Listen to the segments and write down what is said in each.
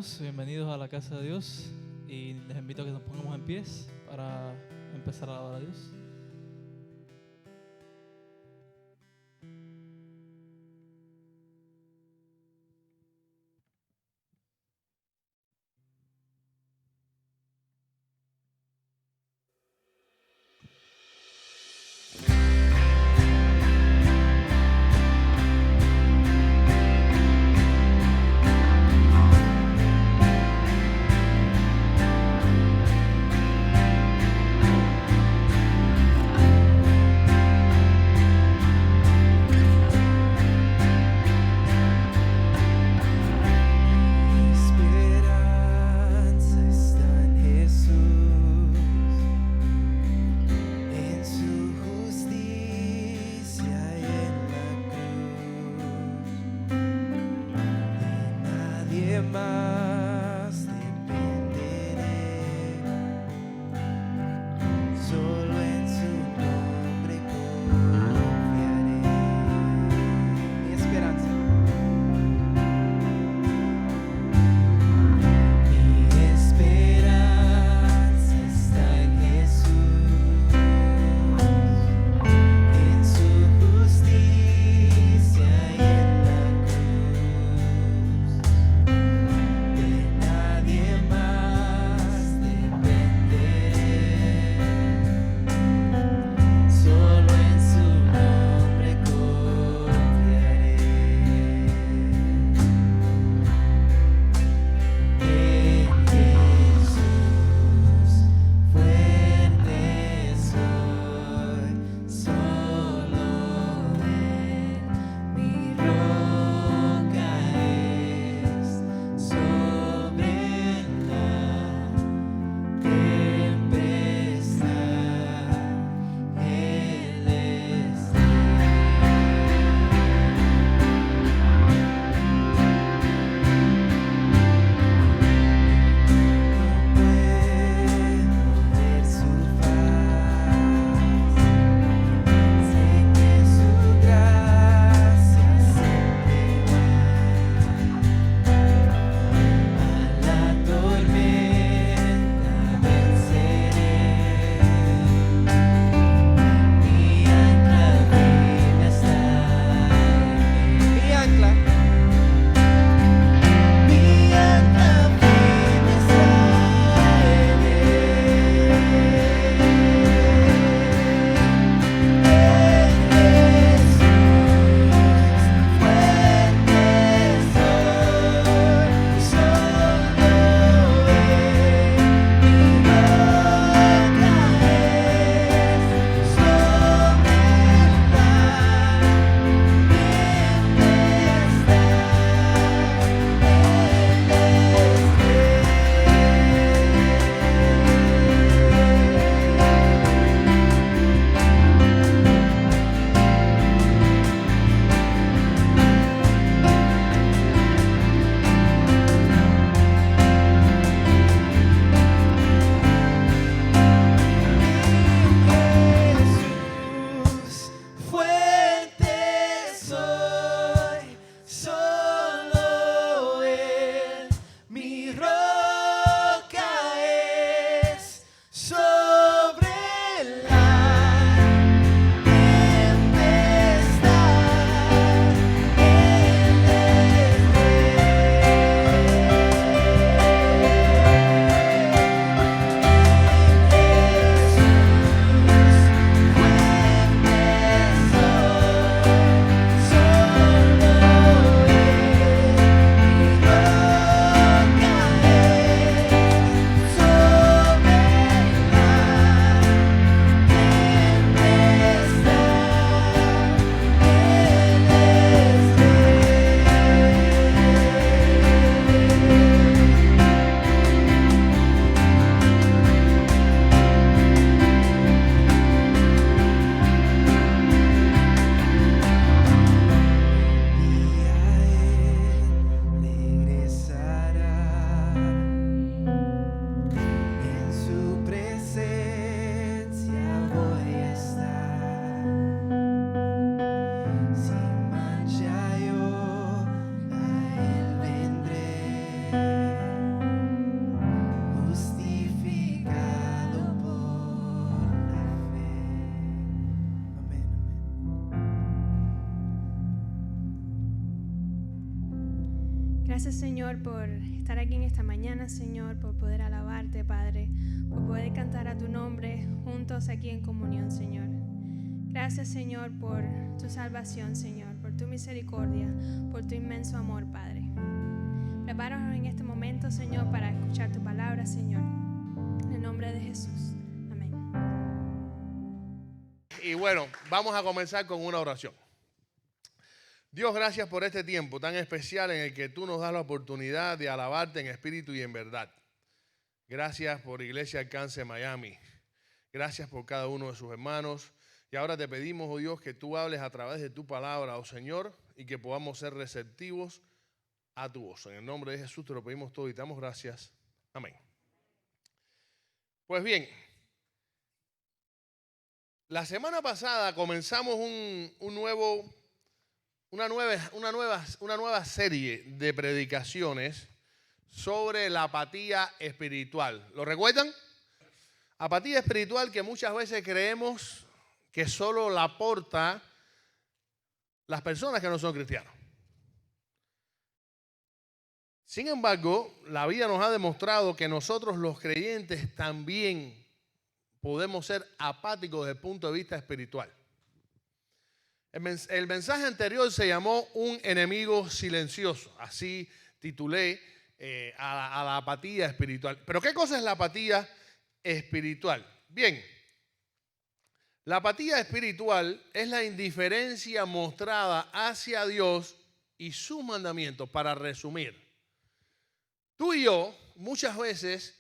hermanos, bienvenidos a la casa de Dios y les invito a que nos pongamos en pies para empezar a alabar a Dios. Gracias, Señor, por estar aquí en esta mañana, Señor, por poder alabarte, Padre, por poder cantar a tu nombre juntos aquí en comunión, Señor. Gracias, Señor, por tu salvación, Señor, por tu misericordia, por tu inmenso amor, Padre. Prepáranos en este momento, Señor, para escuchar tu palabra, Señor. En el nombre de Jesús. Amén. Y bueno, vamos a comenzar con una oración. Dios, gracias por este tiempo tan especial en el que tú nos das la oportunidad de alabarte en espíritu y en verdad. Gracias por Iglesia Alcance Miami. Gracias por cada uno de sus hermanos. Y ahora te pedimos, oh Dios, que tú hables a través de tu palabra, oh Señor, y que podamos ser receptivos a tu voz. En el nombre de Jesús te lo pedimos todo y te damos gracias. Amén. Pues bien, la semana pasada comenzamos una nueva serie de predicaciones sobre la apatía espiritual. ¿Lo recuerdan? Apatía espiritual que muchas veces creemos que solo la aporta las personas que no son cristianos. Sin embargo, la vida nos ha demostrado que nosotros los creyentes también podemos ser apáticos desde el punto de vista espiritual. El mensaje anterior se llamó Un enemigo silencioso. Así titulé a la apatía espiritual. ¿Pero qué cosa es la apatía espiritual? Bien, la apatía espiritual es la indiferencia mostrada hacia Dios y sus mandamientos. Para resumir, tú y yo muchas veces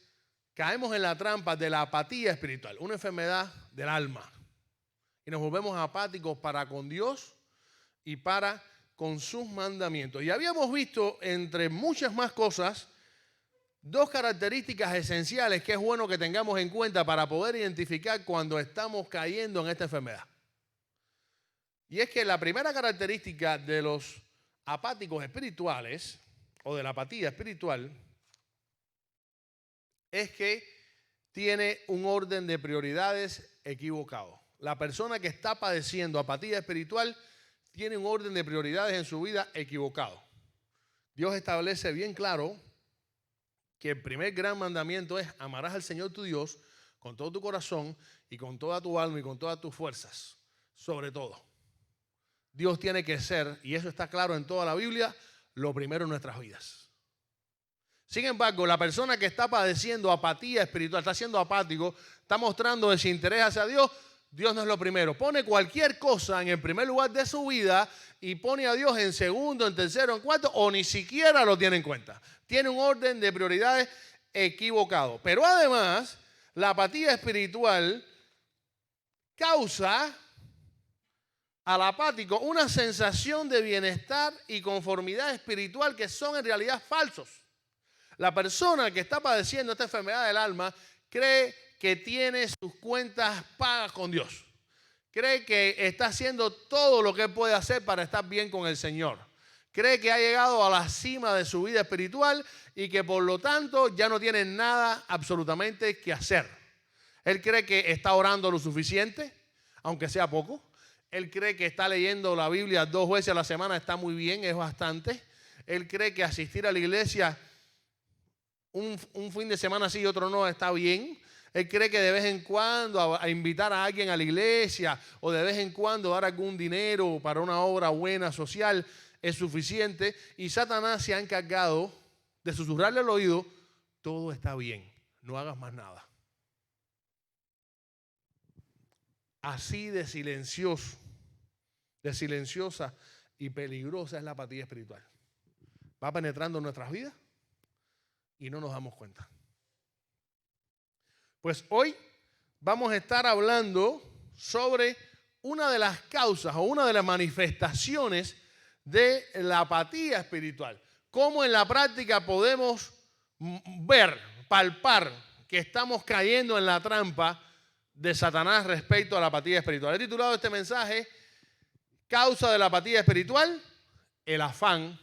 caemos en la trampa de la apatía espiritual, una enfermedad del alma. Y nos volvemos apáticos para con Dios y para con sus mandamientos. Y habíamos visto, entre muchas más cosas, dos características esenciales que es bueno que tengamos en cuenta para poder identificar cuando estamos cayendo en esta enfermedad. Y es que la primera característica de los apáticos espirituales, o de la apatía espiritual, es que tiene un orden de prioridades equivocado. La persona que está padeciendo apatía espiritual tiene un orden de prioridades en su vida equivocado. Dios establece bien claro que el primer gran mandamiento es: amarás al Señor tu Dios con todo tu corazón y con toda tu alma y con todas tus fuerzas, sobre todo. Dios tiene que ser, y eso está claro en toda la Biblia, lo primero en nuestras vidas. Sin embargo, la persona que está padeciendo apatía espiritual, está siendo apático, está mostrando desinterés hacia Dios, Dios no es lo primero. Pone cualquier cosa en el primer lugar de su vida y pone a Dios en segundo, en tercero, en cuarto, o ni siquiera lo tiene en cuenta. Tiene un orden de prioridades equivocado. Pero además, la apatía espiritual causa al apático una sensación de bienestar y conformidad espiritual que son en realidad falsos. La persona que está padeciendo esta enfermedad del alma cree que tiene sus cuentas pagas con Dios. Cree que está haciendo todo lo que puede hacer para estar bien con el Señor. Cree que ha llegado a la cima de su vida espiritual y que por lo tanto ya no tiene nada absolutamente que hacer. Él cree que está orando lo suficiente, aunque sea poco. Él cree que está leyendo la Biblia 2 veces a la semana, está muy bien, es bastante. Él cree que asistir a la iglesia un fin de semana sí y otro no está bien. Él cree que de vez en cuando a invitar a alguien a la iglesia o de vez en cuando dar algún dinero para una obra buena social es suficiente. Y Satanás se ha encargado de susurrarle al oído: todo está bien, no hagas más nada. Así de silencioso, de silenciosa y peligrosa es la apatía espiritual. Va penetrando en nuestras vidas y no nos damos cuenta. Pues hoy vamos a estar hablando sobre una de las causas o una de las manifestaciones de la apatía espiritual. Cómo en la práctica podemos ver, palpar que estamos cayendo en la trampa de Satanás respecto a la apatía espiritual. He titulado este mensaje: Causa de la apatía espiritual, el afán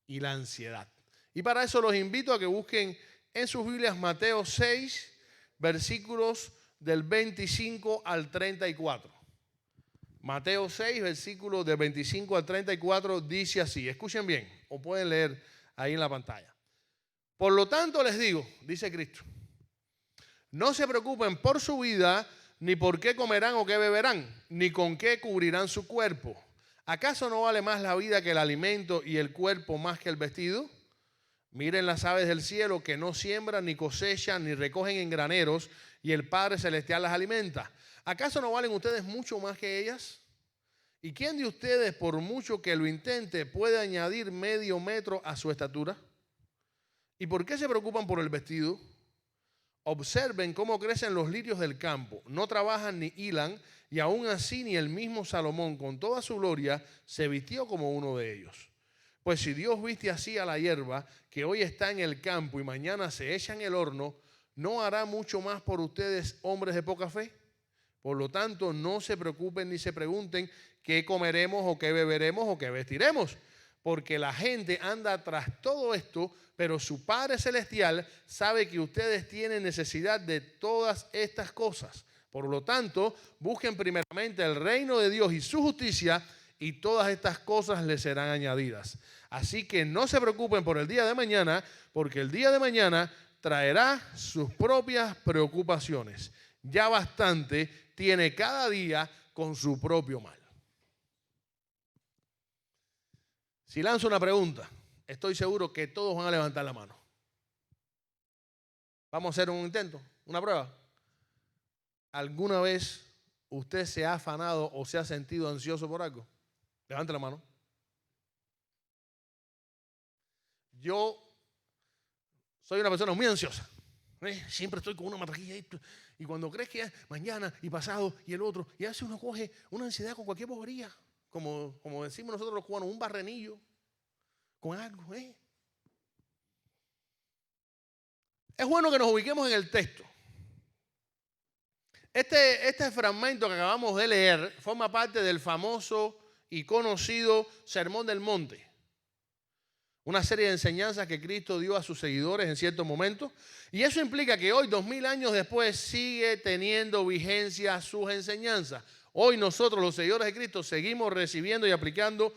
y la ansiedad. Y para eso los invito a que busquen en sus Biblias Mateo 6, versículos del 25 al 34. Mateo 6, versículos del 25 al 34 dice así. Escuchen bien, o pueden leer ahí en la pantalla. Por lo tanto les digo, dice Cristo, no se preocupen por su vida, ni por qué comerán o qué beberán, ni con qué cubrirán su cuerpo. ¿Acaso no vale más la vida que el alimento y el cuerpo más que el vestido? Miren las aves del cielo que no siembran, ni cosechan, ni recogen en graneros, y el Padre Celestial las alimenta. ¿Acaso no valen ustedes mucho más que ellas? ¿Y quién de ustedes, por mucho que lo intente, puede añadir medio metro a su estatura? ¿Y por qué se preocupan por el vestido? Observen cómo crecen los lirios del campo. No trabajan ni hilan, y aún así ni el mismo Salomón, con toda su gloria, se vistió como uno de ellos. Pues si Dios viste así a la hierba, que hoy está en el campo y mañana se echa en el horno, ¿no hará mucho más por ustedes, hombres de poca fe? Por lo tanto, no se preocupen ni se pregunten qué comeremos o qué beberemos o qué vestiremos, porque la gente anda tras todo esto, pero su Padre Celestial sabe que ustedes tienen necesidad de todas estas cosas. Por lo tanto, busquen primeramente el reino de Dios y su justicia, y todas estas cosas les serán añadidas. Así que no se preocupen por el día de mañana, porque el día de mañana traerá sus propias preocupaciones. Ya bastante tiene cada día con su propio mal. Si lanzo una pregunta, estoy seguro que todos van a levantar la mano. Vamos a hacer un intento, una prueba. ¿Alguna vez usted se ha afanado o se ha sentido ansioso por algo? Levante la mano. Yo soy una persona muy ansiosa. Siempre estoy con una matraquilla y cuando crees que es mañana y pasado y el otro, y a veces uno coge una ansiedad con cualquier bobería, como decimos nosotros los cubanos, un barrenillo con algo. Es bueno que nos ubiquemos en el texto. Este fragmento que acabamos de leer forma parte del famoso y conocido Sermón del Monte. Una serie de enseñanzas que Cristo dio a sus seguidores en ciertos momentos. Y eso implica que hoy, 2000 años después, sigue teniendo vigencia sus enseñanzas. Hoy nosotros, los seguidores de Cristo, seguimos recibiendo y aplicando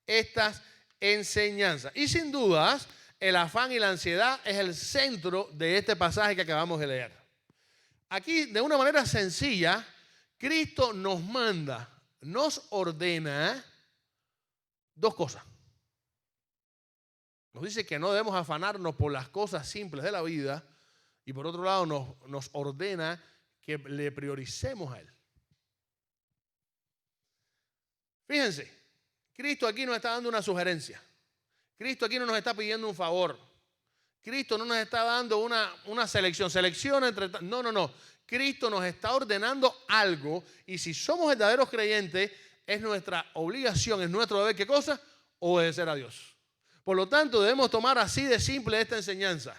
estas enseñanzas. Y sin dudas, el afán y la ansiedad es el centro de este pasaje que acabamos de leer. Aquí, de una manera sencilla, Cristo nos manda, nos ordena dos cosas. Nos dice que no debemos afanarnos por las cosas simples de la vida, y por otro lado nos ordena que le prioricemos a Él. Fíjense, Cristo aquí nos está dando una sugerencia. Cristo aquí no nos está pidiendo un favor. Cristo no nos está dando una selección. Selecciona entre... No. Cristo nos está ordenando algo, y si somos verdaderos creyentes, es nuestra obligación, es nuestro deber, ¿qué cosa? Obedecer a Dios. Por lo tanto, debemos tomar así de simple esta enseñanza.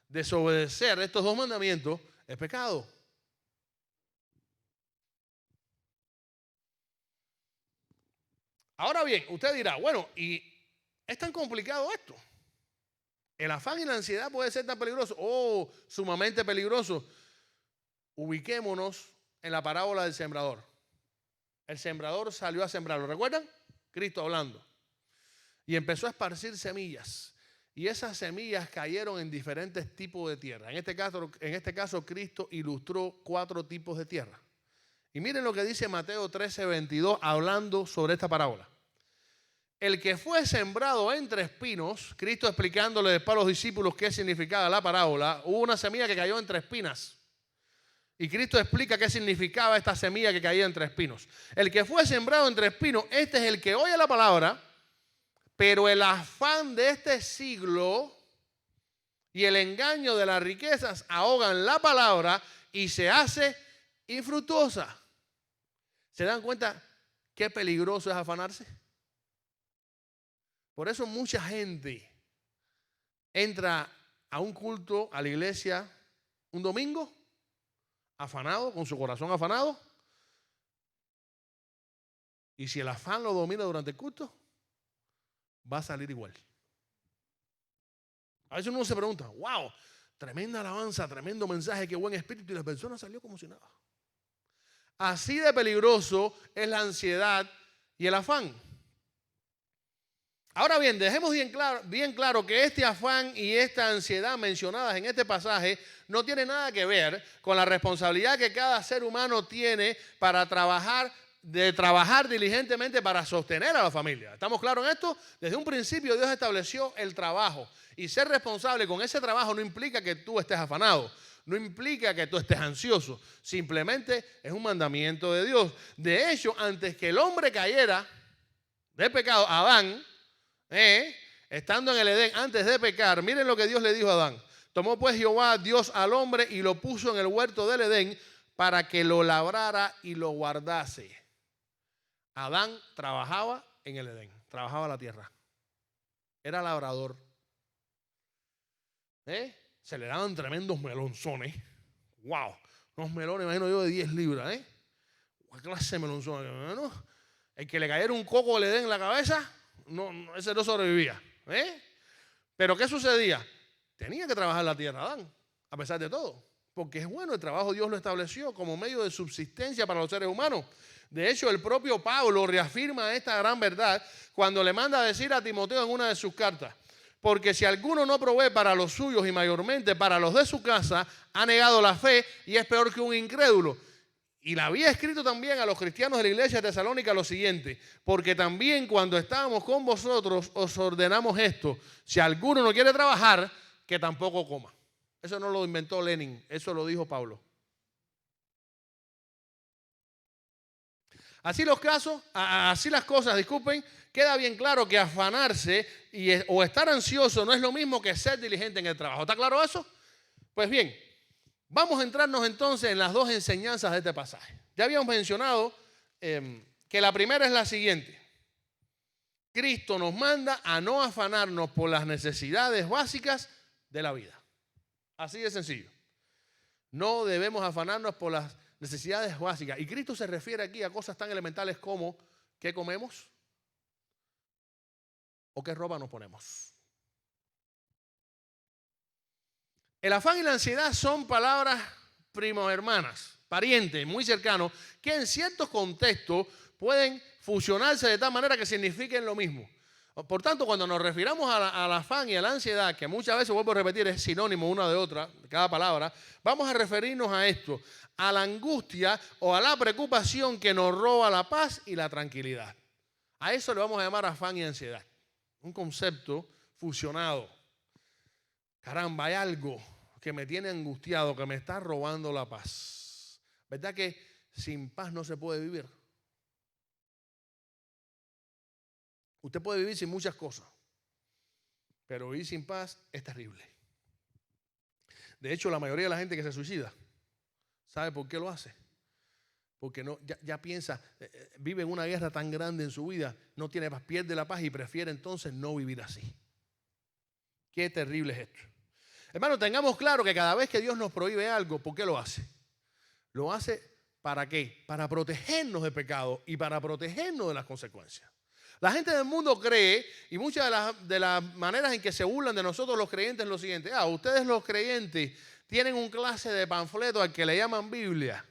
Desobedecer estos dos mandamientos es pecado. Ahora bien, usted dirá, bueno, ¿y es tan complicado esto? ¿El afán y la ansiedad puede ser tan peligroso? Oh, sumamente peligroso. Ubiquémonos en la parábola del sembrador. El sembrador salió a sembrar, ¿lo recuerdan? Cristo hablando. Y empezó a esparcir semillas. Y esas semillas cayeron en diferentes tipos de tierra. En este caso, Cristo ilustró 4 tipos de tierra. Y miren lo que dice Mateo 13:22 hablando sobre esta parábola. El que fue sembrado entre espinos, Cristo explicándole después a los discípulos qué significaba la parábola, hubo una semilla que cayó entre espinas. Y Cristo explica qué significaba esta semilla que caía entre espinos. El que fue sembrado entre espinos, este es el que oye la palabra, pero el afán de este siglo y el engaño de las riquezas ahogan la palabra y se hace infructuosa. ¿Se dan cuenta qué peligroso es afanarse? Por eso mucha gente entra a un culto, a la iglesia, un domingo, afanado, con su corazón afanado. Y si el afán lo domina durante el culto, va a salir igual. A veces uno se pregunta, wow, tremenda alabanza, tremendo mensaje, qué buen espíritu, y la persona salió como si nada. Así de peligroso es la ansiedad y el afán. Ahora bien, dejemos bien claro que este afán y esta ansiedad mencionadas en este pasaje no tiene nada que ver con la responsabilidad que cada ser humano tiene para trabajar diligentemente para sostener a la familia. ¿Estamos claros en esto? Desde un principio Dios estableció el trabajo y ser responsable con ese trabajo no implica que tú estés afanado, no implica que tú estés ansioso, simplemente es un mandamiento de Dios. De hecho, antes que el hombre cayera de pecado, Adán, estando en el Edén, antes de pecar, miren lo que Dios le dijo a Adán. Tomó pues Jehová Dios al hombre y lo puso en el huerto del Edén para que lo labrara y lo guardase. Adán trabajaba en el Edén, trabajaba la tierra. Era labrador. Se le daban tremendos melonzones. ¡Wow! Unos melones, imagino yo, de 10 libras. ¿Qué clase de melonzones? ¿No? El que le cayera un coco del Edén en la cabeza, ese no sobrevivía. Pero ¿qué sucedía? Tenía que trabajar la tierra, Adán, a pesar de todo. Porque es bueno, el trabajo Dios lo estableció como medio de subsistencia para los seres humanos. De hecho, el propio Pablo reafirma esta gran verdad cuando le manda a decir a Timoteo en una de sus cartas: porque si alguno no provee para los suyos y mayormente para los de su casa, ha negado la fe y es peor que un incrédulo. Y le había escrito también a los cristianos de la iglesia de Tesalónica lo siguiente: porque también cuando estábamos con vosotros os ordenamos esto, si alguno no quiere trabajar, que tampoco coma. Eso no lo inventó Lenin, eso lo dijo Pablo. Así las cosas, disculpen, queda bien claro que afanarse o estar ansioso no es lo mismo que ser diligente en el trabajo. ¿Está claro eso? Pues bien, vamos a entrarnos entonces en las dos enseñanzas de este pasaje. Ya habíamos mencionado que la primera es la siguiente. Cristo nos manda a no afanarnos por las necesidades básicas de la vida. Así de sencillo. No debemos afanarnos por las necesidades básicas. Y Cristo se refiere aquí a cosas tan elementales como ¿qué comemos? ¿O qué ropa nos ponemos? El afán y la ansiedad son palabras primo hermanas, parientes muy cercanos, que en ciertos contextos pueden fusionarse de tal manera que signifiquen lo mismo. Por tanto, cuando nos refiramos al afán y a la ansiedad, que muchas veces, vuelvo a repetir, es sinónimo una de otra, de cada palabra, vamos a referirnos a esto, a la angustia o a la preocupación que nos roba la paz y la tranquilidad. A eso le vamos a llamar afán y ansiedad. Un concepto fusionado. Caramba, hay algo que me tiene angustiado, que me está robando la paz. ¿Verdad que sin paz no se puede vivir? Usted puede vivir sin muchas cosas, pero vivir sin paz es terrible. De hecho, la mayoría de la gente que se suicida, ¿sabe por qué lo hace? Porque ya piensa, vive en una guerra tan grande en su vida, no tiene paz, pierde la paz y prefiere entonces no vivir así. Qué terrible es esto. Hermano, tengamos claro que cada vez que Dios nos prohíbe algo, ¿por qué lo hace? Lo hace ¿para qué? Para protegernos del pecado y para protegernos de las consecuencias. La gente del mundo cree, y muchas de las maneras en que se burlan de nosotros los creyentes es lo siguiente: ustedes los creyentes tienen un clase de panfleto al que le llaman Biblia,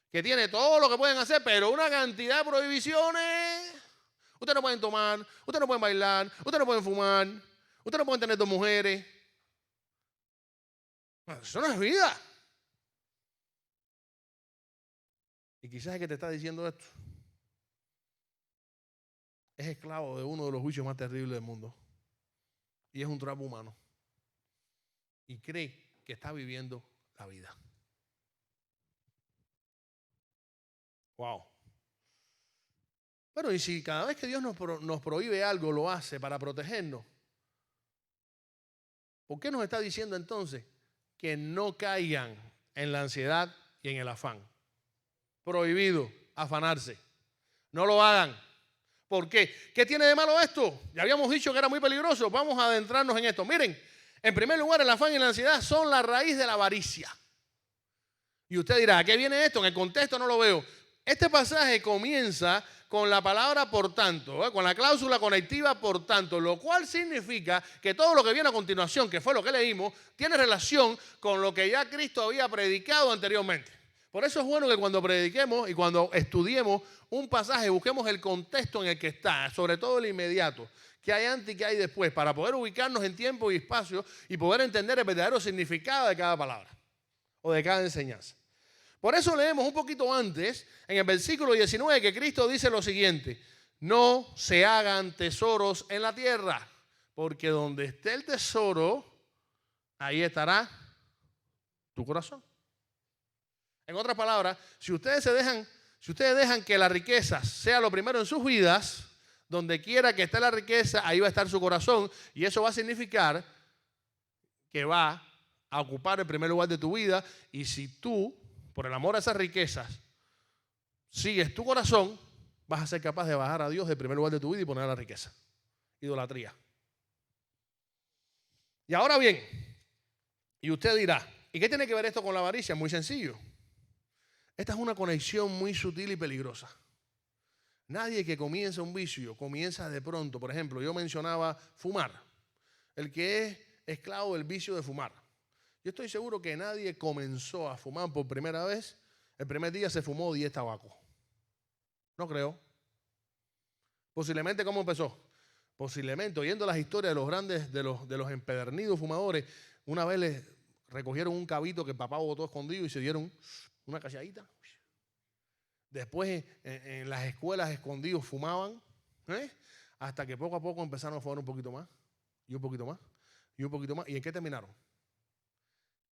que tiene todo lo que pueden hacer, pero una cantidad de prohibiciones. Ustedes no pueden tomar, ustedes no pueden bailar, ustedes no pueden fumar, ustedes no pueden tener dos mujeres. Bueno, eso no es vida. Y quizás el que te está diciendo esto es esclavo de uno de los juicios más terribles del mundo. Y es un trapo humano. Y cree que está viviendo la vida. Wow. Bueno, y si cada vez que Dios nos prohíbe algo, lo hace para protegernos, ¿por qué nos está diciendo entonces que no caigan en la ansiedad y en el afán? Prohibido afanarse. No lo hagan. ¿Por qué? ¿Qué tiene de malo esto? Ya habíamos dicho que era muy peligroso. Vamos a adentrarnos en esto. Miren, en primer lugar, el afán y la ansiedad son la raíz de la avaricia. Y usted dirá, ¿a qué viene esto? En el contexto no lo veo. Este pasaje comienza con la palabra por tanto, con la cláusula conectiva por tanto, lo cual significa que todo lo que viene a continuación, que fue lo que leímos, tiene relación con lo que ya Cristo había predicado anteriormente. Por eso es bueno que cuando prediquemos y cuando estudiemos un pasaje, busquemos el contexto en el que está, sobre todo el inmediato, qué hay antes y qué hay después, para poder ubicarnos en tiempo y espacio y poder entender el verdadero significado de cada palabra o de cada enseñanza. Por eso leemos un poquito antes, en el versículo 19, que Cristo dice lo siguiente: no se hagan tesoros en la tierra, porque donde esté el tesoro, ahí estará tu corazón. En otras palabras, si ustedes dejan que la riqueza sea lo primero en sus vidas, donde quiera que esté la riqueza, ahí va a estar su corazón, y eso va a significar que va a ocupar el primer lugar de tu vida. Y si tú, por el amor a esas riquezas, sigues tu corazón, vas a ser capaz de bajar a Dios del primer lugar de tu vida y poner a la riqueza. Idolatría. Y ahora bien, y usted dirá, ¿y qué tiene que ver esto con la avaricia? Muy sencillo. Esta es una conexión muy sutil y peligrosa. Nadie que comienza un vicio comienza de pronto. Por ejemplo, yo mencionaba fumar. El que es esclavo del vicio de fumar. Yo estoy seguro que nadie comenzó a fumar por primera vez. El primer día se fumó 10 tabacos. No creo. Posiblemente, ¿cómo empezó? Posiblemente, oyendo las historias de los grandes, de los empedernidos fumadores, una vez les recogieron un cabito que el papá botó escondido y se dieron una cachadita. Después en las escuelas escondidos fumaban, hasta que poco a poco empezaron a fumar un poquito más, y un poquito más, y un poquito más. ¿Y en qué terminaron?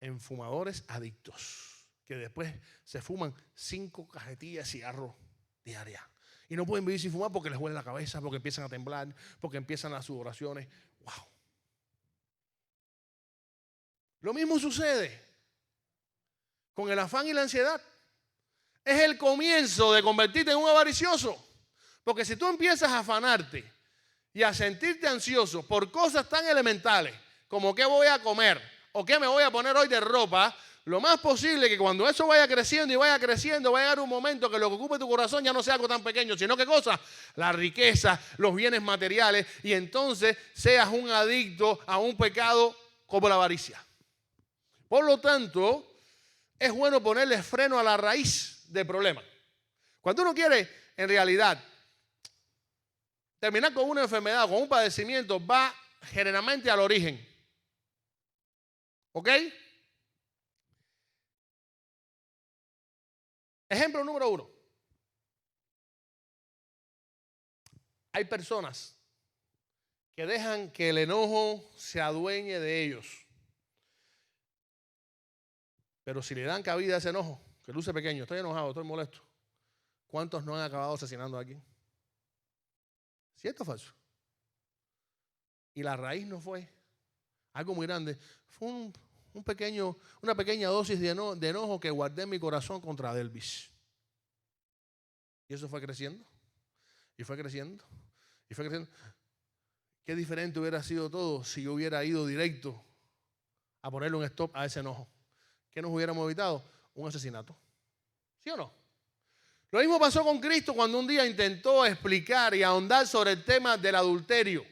En fumadores adictos, que después se fuman 5 cajetillas de cigarro diarias. Y no pueden vivir sin fumar porque les huele la cabeza, porque empiezan a temblar, porque empiezan las sudoraciones. ¡Wow! Lo mismo sucede con el afán y la ansiedad. Es el comienzo de convertirte en un avaricioso. Porque si tú empiezas a afanarte y a sentirte ansioso por cosas tan elementales como qué voy a comer o qué me voy a poner hoy de ropa, lo más posible es que cuando eso vaya creciendo y vaya creciendo, va a llegar un momento que lo que ocupe tu corazón ya no sea algo tan pequeño, sino que cosa, la riqueza, los bienes materiales, y entonces seas un adicto a un pecado como la avaricia. Por lo tanto, es bueno ponerle freno a la raíz del problema. Cuando uno quiere, en realidad, terminar con una enfermedad, con un padecimiento, va generalmente al origen. ¿Ok? Ejemplo número 1. Hay personas que dejan que el enojo se adueñe de ellos. Pero si le dan cabida a ese enojo, que luce pequeño, estoy enojado, estoy molesto, ¿cuántos no han acabado asesinando aquí? ¿Cierto o falso? Y la raíz no fue algo muy grande, fue una pequeña dosis de enojo que guardé en mi corazón contra Delvis. Y eso fue creciendo, y fue creciendo, y fue creciendo. Qué diferente hubiera sido todo si yo hubiera ido directo a ponerle un stop a ese enojo. ¿Qué nos hubiéramos evitado? Un asesinato. ¿Sí o no? Lo mismo pasó con Cristo cuando un día intentó explicar y ahondar sobre el tema del adulterio.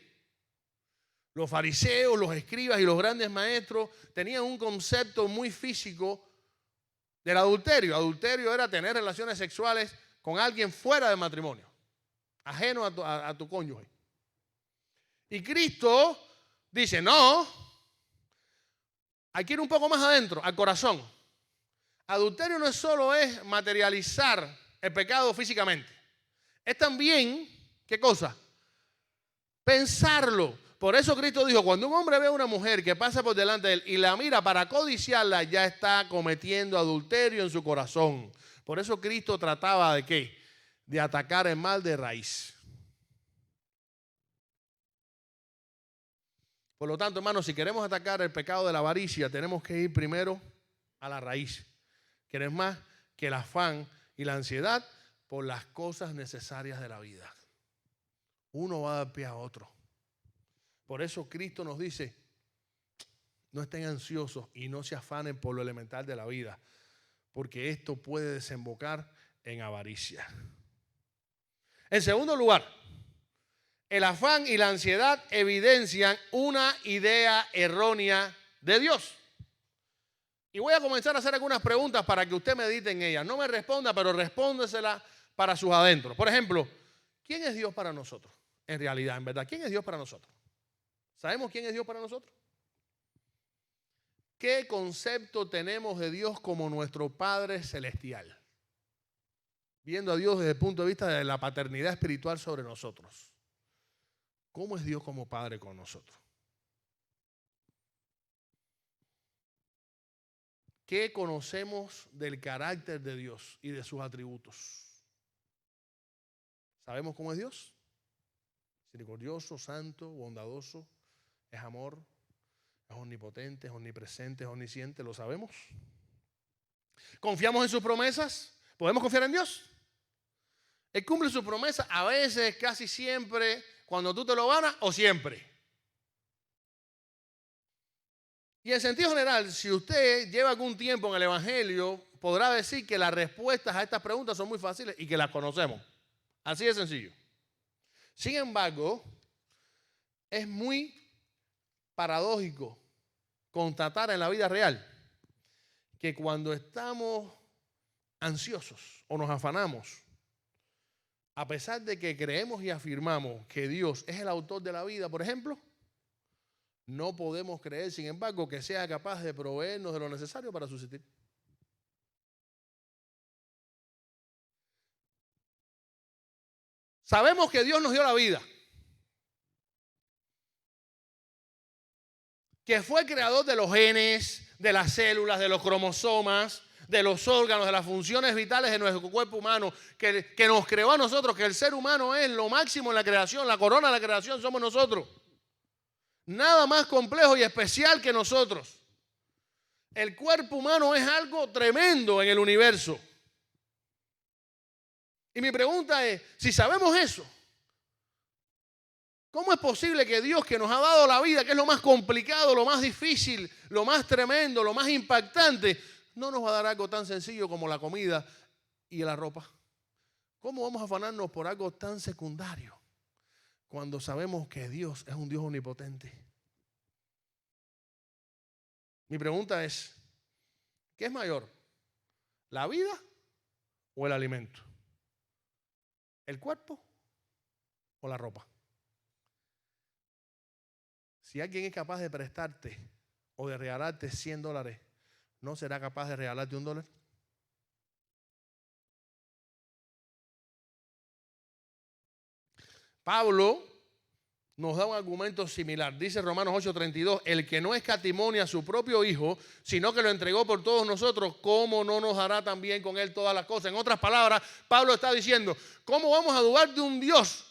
Los fariseos, los escribas y los grandes maestros tenían un concepto muy físico del adulterio. Adulterio era tener relaciones sexuales con alguien fuera del matrimonio, ajeno a tu cónyuge. Y Cristo dice, no, hay que ir un poco más adentro, al corazón. Adulterio no solo es materializar el pecado físicamente, es también, ¿qué cosa? Pensarlo. Por eso Cristo dijo, cuando un hombre ve a una mujer que pasa por delante de él y la mira para codiciarla, ya está cometiendo adulterio en su corazón. Por eso Cristo trataba de ¿qué? De atacar el mal de raíz. Por lo tanto, hermanos, si queremos atacar el pecado de la avaricia, tenemos que ir primero a la raíz, que no es más que el afán y la ansiedad por las cosas necesarias de la vida. Uno va a dar pie a otro. Por eso Cristo nos dice, no estén ansiosos y no se afanen por lo elemental de la vida, porque esto puede desembocar en avaricia. En segundo lugar, el afán y la ansiedad evidencian una idea errónea de Dios. Y voy a comenzar a hacer algunas preguntas para que usted medite en ellas. No me responda, pero respóndesela para sus adentros. Por ejemplo, ¿quién es Dios para nosotros? En realidad, en verdad, ¿quién es Dios para nosotros? ¿Sabemos quién es Dios para nosotros? ¿Qué concepto tenemos de Dios como nuestro Padre Celestial? Viendo a Dios desde el punto de vista de la paternidad espiritual sobre nosotros. ¿Cómo es Dios como Padre con nosotros? ¿Qué conocemos del carácter de Dios y de sus atributos? ¿Sabemos cómo es Dios? Misericordioso, santo, bondadoso, es amor, es omnipotente, es omnipresente, es omnisciente, ¿lo sabemos? ¿Confiamos en sus promesas? ¿Podemos confiar en Dios? Él cumple sus promesas a veces, casi siempre, cuando tú te lo ganas o siempre. Y en sentido general, si usted lleva algún tiempo en el Evangelio, podrá decir que las respuestas a estas preguntas son muy fáciles y que las conocemos. Así de sencillo. Sin embargo, es muy paradójico constatar en la vida real que cuando estamos ansiosos o nos afanamos, a pesar de que creemos y afirmamos que Dios es el autor de la vida, por ejemplo, no podemos creer, sin embargo, que sea capaz de proveernos de lo necesario para subsistir. Sabemos que Dios nos dio la vida, que fue el creador de los genes, de las células, de los cromosomas, de los órganos, de las funciones vitales de nuestro cuerpo humano, que nos creó a nosotros, que el ser humano es lo máximo en la creación, la corona de la creación somos nosotros. Nada más complejo y especial que nosotros. El cuerpo humano es algo tremendo en el universo. Y mi pregunta es, si sabemos eso, ¿cómo es posible que Dios, que nos ha dado la vida, que es lo más complicado, lo más difícil, lo más tremendo, lo más impactante, no nos va a dar algo tan sencillo como la comida y la ropa? ¿Cómo vamos a afanarnos por algo tan secundario cuando sabemos que Dios es un Dios omnipotente? Mi pregunta es, ¿qué es mayor? ¿La vida o el alimento? ¿El cuerpo o la ropa? Si alguien es capaz de prestarte o de regalarte $100, ¿no será capaz de regalarte $1? Pablo nos da un argumento similar. Dice Romanos 8:32, el que no escatimó a su propio Hijo, sino que lo entregó por todos nosotros, ¿cómo no nos hará también con él todas las cosas? En otras palabras, Pablo está diciendo, ¿cómo vamos a dudar de un Dios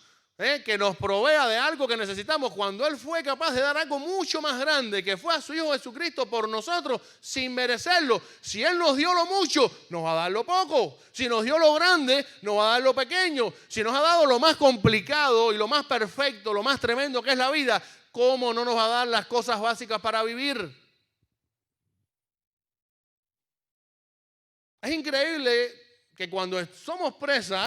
que nos provea de algo que necesitamos cuando Él fue capaz de dar algo mucho más grande, que fue a su Hijo Jesucristo por nosotros sin merecerlo? Si Él nos dio lo mucho, nos va a dar lo poco. Si nos dio lo grande, nos va a dar lo pequeño. Si nos ha dado lo más complicado y lo más perfecto, lo más tremendo que es la vida, ¿cómo no nos va a dar las cosas básicas para vivir? Es increíble que cuando somos presas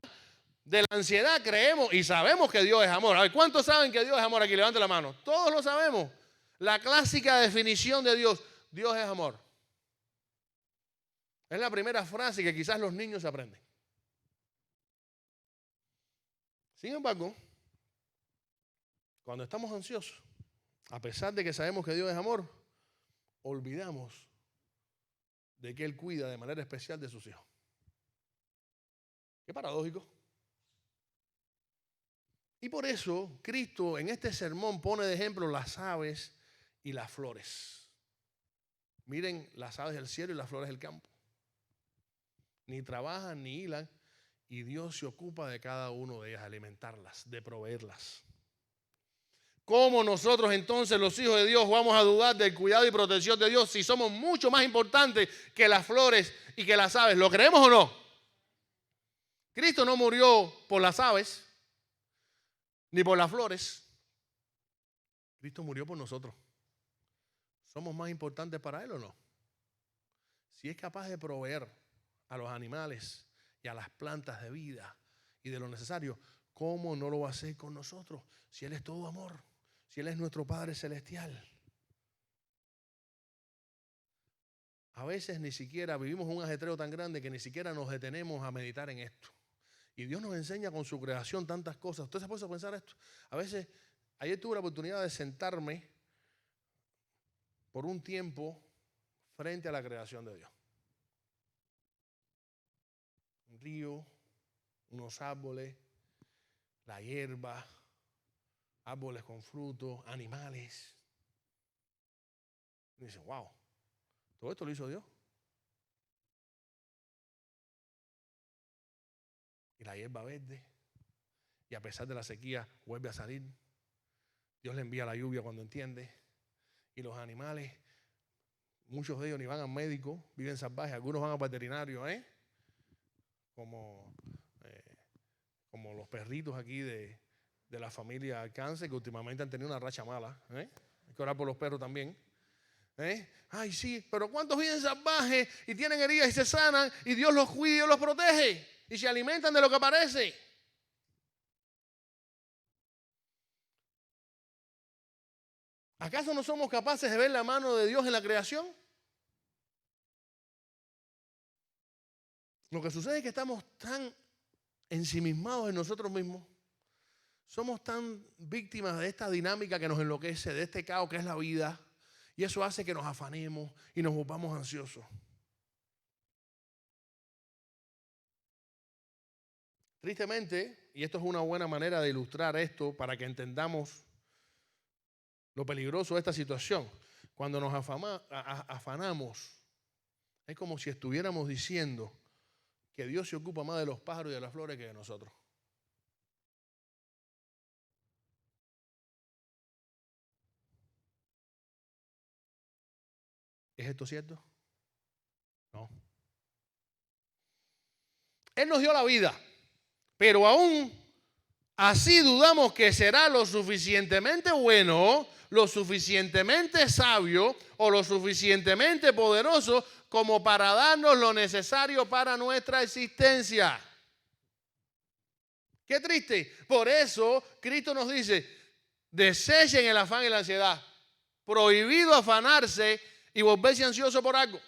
de la ansiedad creemos y sabemos que Dios es amor. A ver, ¿cuántos saben que Dios es amor? Aquí, levante la mano. Todos lo sabemos. La clásica definición de Dios. Dios es amor. Es la primera frase que quizás los niños aprenden. Sin embargo, cuando estamos ansiosos, a pesar de que sabemos que Dios es amor, olvidamos de que Él cuida de manera especial de sus hijos. Qué paradójico. Y por eso Cristo en este sermón pone de ejemplo las aves y las flores. Miren las aves del cielo y las flores del campo. Ni trabajan ni hilan y Dios se ocupa de cada uno de ellas, de alimentarlas, de proveerlas. ¿Cómo nosotros entonces los hijos de Dios vamos a dudar del cuidado y protección de Dios si somos mucho más importantes que las flores y que las aves? ¿Lo creemos o no? Cristo no murió por las aves ni por las flores. Cristo murió por nosotros. ¿Somos más importantes para Él o no? Si es capaz de proveer a los animales y a las plantas de vida y de lo necesario, ¿cómo no lo va a hacer con nosotros? Si Él es todo amor, si Él es nuestro Padre Celestial. a veces ni siquiera vivimos un ajetreo tan grande que ni siquiera nos detenemos a meditar en esto. Y Dios nos enseña con su creación tantas cosas. ¿Usted se ha puesto a pensar esto? A veces, ayer tuve la oportunidad de sentarme por un tiempo frente a la creación de Dios. Un río, unos árboles, la hierba, árboles con frutos, animales. Y dice, wow, todo esto lo hizo Dios. Y la hierba verde, y a pesar de la sequía, vuelve a salir. Dios le envía la lluvia cuando entiende. Y los animales, muchos de ellos ni van al médico, viven salvajes, algunos van al veterinario, como los perritos aquí de la familia Alcance, que últimamente han tenido una racha mala. Hay que orar por los perros también. Ay, sí, pero ¿cuántos viven salvajes y tienen heridas y se sanan y Dios los cuida y Dios los protege y se alimentan de lo que aparece? ¿Acaso no somos capaces de ver la mano de Dios en la creación? Lo que sucede es que estamos tan ensimismados en nosotros mismos, somos tan víctimas de esta dinámica que nos enloquece, de este caos que es la vida, y eso hace que nos afanemos y nos volvamos ansiosos. Tristemente, y esto es una buena manera de ilustrar esto para que entendamos lo peligroso de esta situación, cuando nos afanamos, es como si estuviéramos diciendo que Dios se ocupa más de los pájaros y de las flores que de nosotros. ¿Es esto cierto? No. Él nos dio la vida, pero aún así dudamos que será lo suficientemente bueno, lo suficientemente sabio o lo suficientemente poderoso como para darnos lo necesario para nuestra existencia. Qué triste. Por eso Cristo nos dice, desechen el afán y la ansiedad. Prohibido afanarse y volverse ansioso por algo.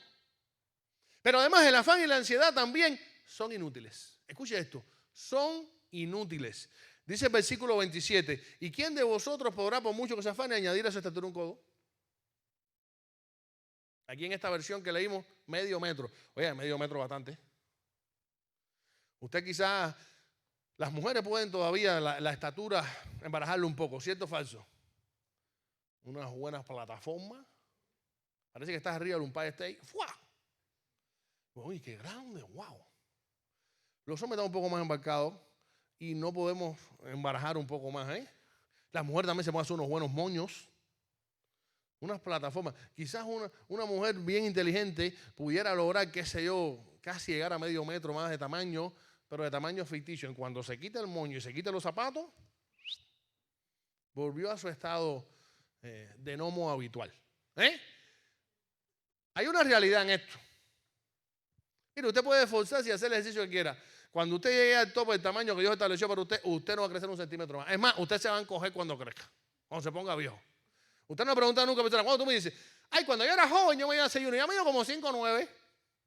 Pero además el afán y la ansiedad también son inútiles. Escuche esto, son inútiles. Dice el versículo 27, ¿y quién de vosotros podrá, por mucho que se afane, añadir a su estatura un codo? Aquí en esta versión que leímos, medio metro. Oye, medio metro bastante. Usted quizás, las mujeres pueden todavía la estatura embarajarle un poco, ¿cierto o falso? Unas buenas plataformas. Parece que estás arriba del Empire State. ¡Fua! Uy, qué grande, wow. Los hombres están un poco más embarcados y no podemos embarajar un poco más, Las mujeres también se pueden hacer unos buenos moños, unas plataformas. Quizás una mujer bien inteligente pudiera lograr, qué sé yo, casi llegar a medio metro más de tamaño, pero de tamaño ficticio. En cuando se quita el moño y se quita los zapatos, volvió a su estado de gnomo habitual. Hay una realidad en esto. Mire, usted puede esforzarse y hacer el ejercicio que quiera. Cuando usted llegue al tope del tamaño que Dios estableció para usted, usted no va a crecer un centímetro más. Es más, usted se va a encoger cuando crezca, cuando se ponga viejo. Usted no pregunta nunca, cuando tú me dices, ay, cuando yo era joven yo me iba a 6'1", ya me iba como 5'9",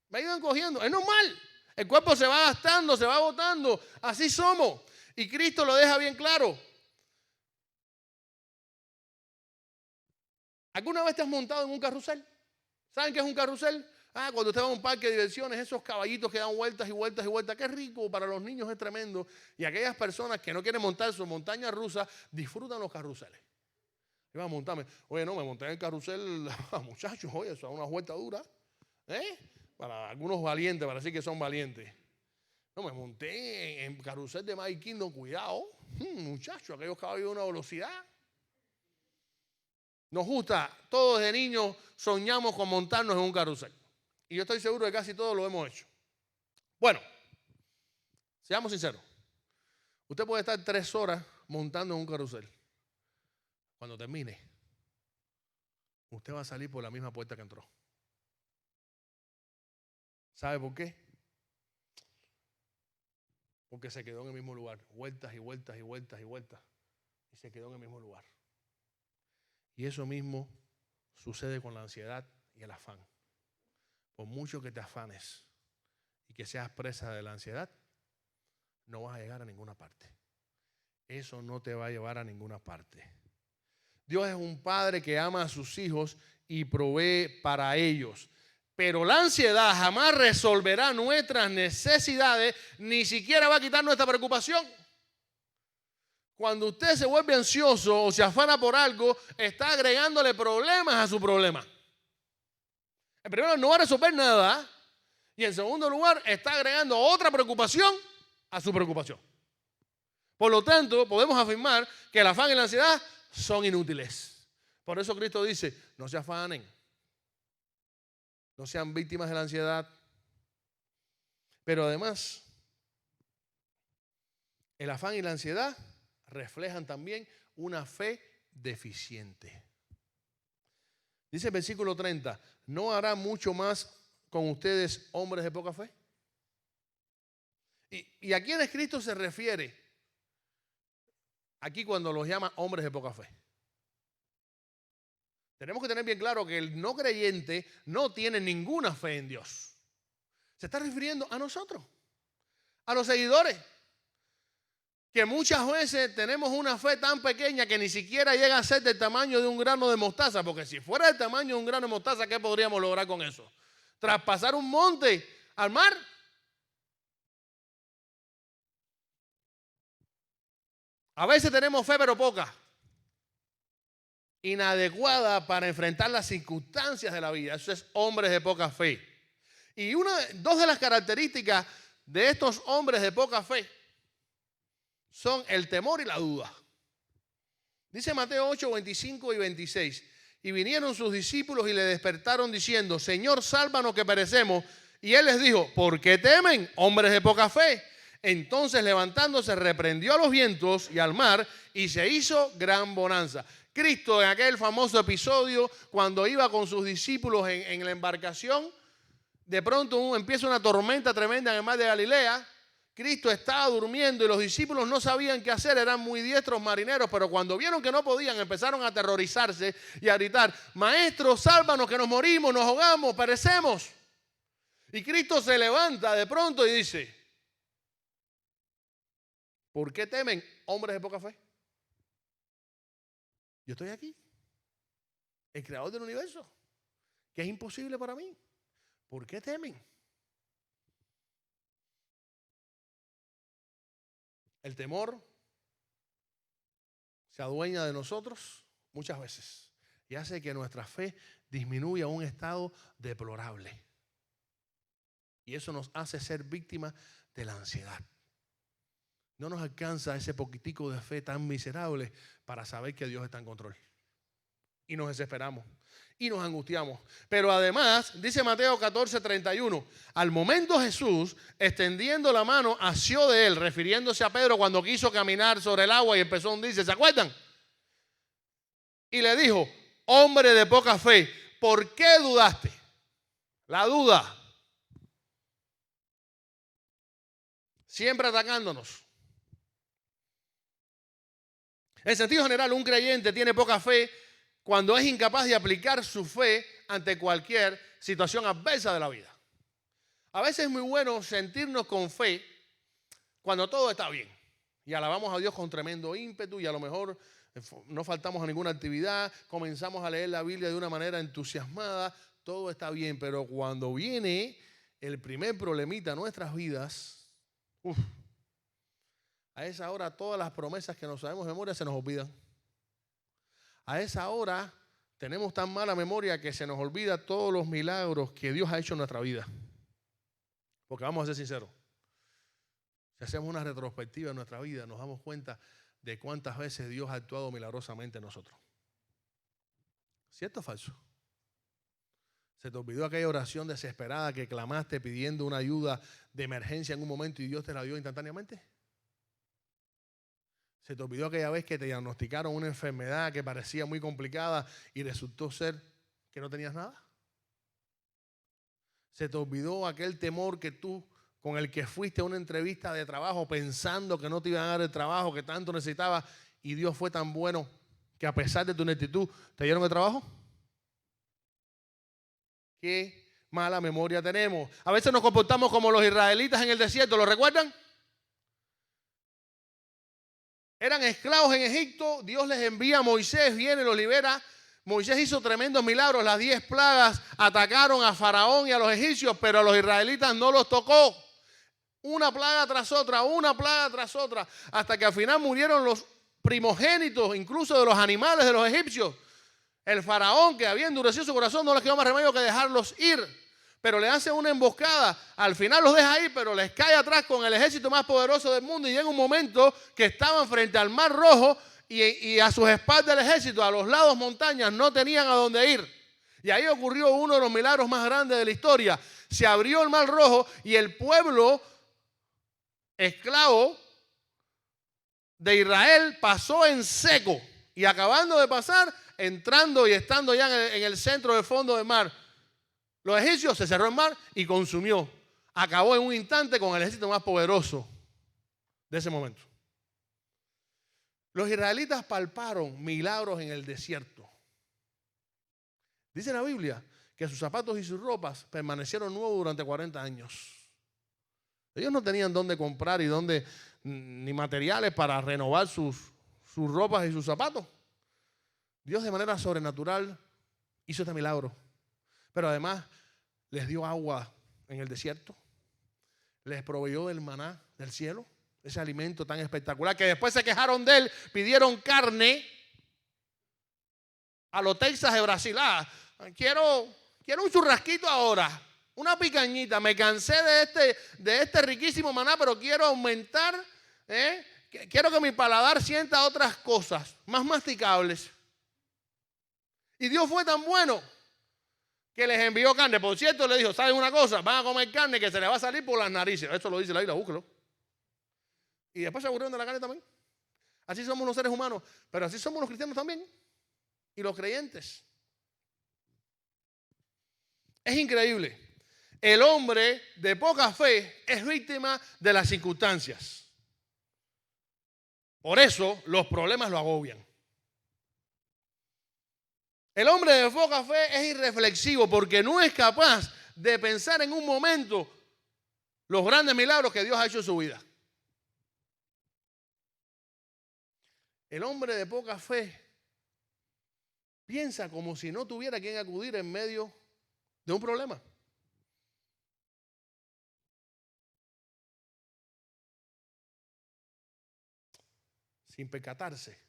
me he ido encogiendo. Es normal. El cuerpo se va gastando, se va agotando. Así somos. Y Cristo lo deja bien claro. ¿Alguna vez te has montado en un carrusel? ¿Saben qué es un carrusel? Cuando usted va a un parque de diversiones, esos caballitos que dan vueltas y vueltas y vueltas, qué rico, para los niños es tremendo. Y aquellas personas que no quieren montar su montaña rusa, disfrutan los carruseles. Iba a montarme, oye, no, me monté en el carrusel, muchachos, oye, eso es una vuelta dura. Para algunos valientes, para decir que son valientes. No, me monté en carrusel de Magic Kingdom, cuidado, muchachos, aquellos caballos de una velocidad. Nos gusta, todos de niños soñamos con montarnos en un carrusel. Y yo estoy seguro de que casi todos lo hemos hecho. Bueno, seamos sinceros. Usted puede estar 3 horas montando en un carrusel. Cuando termine, usted va a salir por la misma puerta que entró. ¿Sabe por qué? Porque se quedó en el mismo lugar. Vueltas y vueltas y vueltas y vueltas. Y se quedó en el mismo lugar. Y eso mismo sucede con la ansiedad y el afán. por mucho que te afanes y que seas presa de la ansiedad, no vas a llegar a ninguna parte. Eso no te va a llevar a ninguna parte. Dios es un padre que ama a sus hijos y provee para ellos. Pero la ansiedad jamás resolverá nuestras necesidades, ni siquiera va a quitar nuestra preocupación. Cuando usted se vuelve ansioso o se afana por algo, está agregándole problemas a su problema. En primer lugar, no va a resolver nada. Y en segundo lugar, está agregando otra preocupación a su preocupación. Por lo tanto, podemos afirmar que el afán y la ansiedad son inútiles. Por eso Cristo dice, no se afanen, no sean víctimas de la ansiedad. Pero además, el afán y la ansiedad reflejan también una fe deficiente. Dice el versículo 30, ¿no hará mucho más con ustedes hombres de poca fe? ¿Y a quiénes Cristo se refiere aquí cuando los llama hombres de poca fe? Tenemos que tener bien claro que el no creyente no tiene ninguna fe en Dios. Se está refiriendo a nosotros, a los seguidores, que muchas veces tenemos una fe tan pequeña que ni siquiera llega a ser del tamaño de un grano de mostaza, porque si fuera del tamaño de un grano de mostaza, ¿qué podríamos lograr con eso? Traspasar un monte al mar. A veces tenemos fe pero poca, inadecuada para enfrentar las circunstancias de la vida. Eso es hombres de poca fe. Y dos de las características de estos hombres de poca fe son el temor y la duda. Dice Mateo 8, 25 y 26. Y vinieron sus discípulos y le despertaron diciendo, Señor, sálvanos que perecemos. Y él les dijo, ¿por qué temen, hombres de poca fe? Entonces levantándose reprendió a los vientos y al mar y se hizo gran bonanza. Cristo en aquel famoso episodio cuando iba con sus discípulos en la embarcación, de pronto empieza una tormenta tremenda en el mar de Galilea. Cristo estaba durmiendo y los discípulos no sabían qué hacer, eran muy diestros marineros, pero cuando vieron que no podían empezaron a aterrorizarse y a gritar, Maestro, sálvanos que nos morimos, nos ahogamos, perecemos. Y Cristo se levanta de pronto y dice, ¿por qué temen, hombres de poca fe? Yo estoy aquí, el creador del universo, que es imposible para mí. ¿Por qué temen? El temor se adueña de nosotros muchas veces y hace que nuestra fe disminuya a un estado deplorable. Y eso nos hace ser víctimas de la ansiedad. No nos alcanza ese poquitico de fe tan miserable para saber que Dios está en control. Y nos desesperamos y nos angustiamos. Pero además, dice Mateo 14, 31, al momento Jesús, extendiendo la mano, asió de él, refiriéndose a Pedro cuando quiso caminar sobre el agua y empezó a hundirse. ¿Se acuerdan? Y le dijo, hombre de poca fe, ¿por qué dudaste? La duda. Siempre atacándonos. En sentido general, un creyente tiene poca fe cuando es incapaz de aplicar su fe ante cualquier situación adversa de la vida. A veces es muy bueno sentirnos con fe cuando todo está bien y alabamos a Dios con tremendo ímpetu y a lo mejor no faltamos a ninguna actividad, comenzamos a leer la Biblia de una manera entusiasmada, todo está bien, pero cuando viene el primer problemita en nuestras vidas, a esa hora todas las promesas que nos sabemos de memoria se nos olvidan. A esa hora tenemos tan mala memoria que se nos olvida todos los milagros que Dios ha hecho en nuestra vida. Porque vamos a ser sinceros, si hacemos una retrospectiva en nuestra vida, nos damos cuenta de cuántas veces Dios ha actuado milagrosamente en nosotros. ¿Cierto o falso? ¿Se te olvidó aquella oración desesperada que clamaste pidiendo una ayuda de emergencia en un momento y Dios te la dio instantáneamente? ¿Se te olvidó aquella vez que te diagnosticaron una enfermedad que parecía muy complicada y resultó ser que no tenías nada? ¿Se te olvidó aquel temor que tú, con el que fuiste a una entrevista de trabajo pensando que no te iban a dar el trabajo que tanto necesitabas y Dios fue tan bueno que a pesar de tu ineptitud te dieron el trabajo? ¿Qué mala memoria tenemos. A veces nos comportamos como los israelitas en el desierto, ¿lo recuerdan? Eran esclavos en Egipto, Dios les envía a Moisés, viene, los libera. Moisés hizo tremendos milagros, las 10 plagas atacaron a Faraón y a los egipcios, pero a los israelitas no los tocó. Una plaga tras otra, hasta que al final murieron los primogénitos, incluso de los animales de los egipcios. El faraón, que había endurecido su corazón, no les quedó más remedio que dejarlos ir. Pero le hace una emboscada, al final los deja ir, pero les cae atrás con el ejército más poderoso del mundo. Y llega un momento que estaban frente al Mar Rojo y a sus espaldas el ejército, a los lados montañas, no tenían a dónde ir. Y ahí ocurrió uno de los milagros más grandes de la historia. Se abrió el Mar Rojo y el pueblo esclavo de Israel pasó en seco. Y acabando de pasar, entrando y estando ya en el centro del fondo del mar, los egipcios, se cerró el mar y consumió. Acabó en un instante con el ejército más poderoso de ese momento. Los israelitas palparon milagros en el desierto. Dice la Biblia que sus zapatos y sus ropas permanecieron nuevos durante 40 años. Ellos no tenían dónde comprar y dónde, ni materiales para renovar sus ropas y sus zapatos. Dios de manera sobrenatural hizo este milagro. Pero además les dio agua en el desierto. Les proveyó del maná del cielo, ese alimento tan espectacular, que después se quejaron de él, pidieron carne a los Texas de Brasil. Quiero un churrasquito ahora, una picañita. Me cansé de este riquísimo maná, pero quiero aumentar. Quiero que mi paladar sienta otras cosas más masticables. Y Dios fue tan bueno que les envió carne. Por cierto, le dijo, ¿saben una cosa? Van a comer carne que se les va a salir por las narices. Eso lo dice la Biblia, búsquelo. Y después se aburrieron de la carne también. Así somos los seres humanos, pero así somos los cristianos también. Y los creyentes. Es increíble. El hombre de poca fe es víctima de las circunstancias. Por eso los problemas lo agobian. El hombre de poca fe es irreflexivo porque no es capaz de pensar en un momento los grandes milagros que Dios ha hecho en su vida. El hombre de poca fe piensa como si no tuviera quien acudir en medio de un problema. Sin percatarse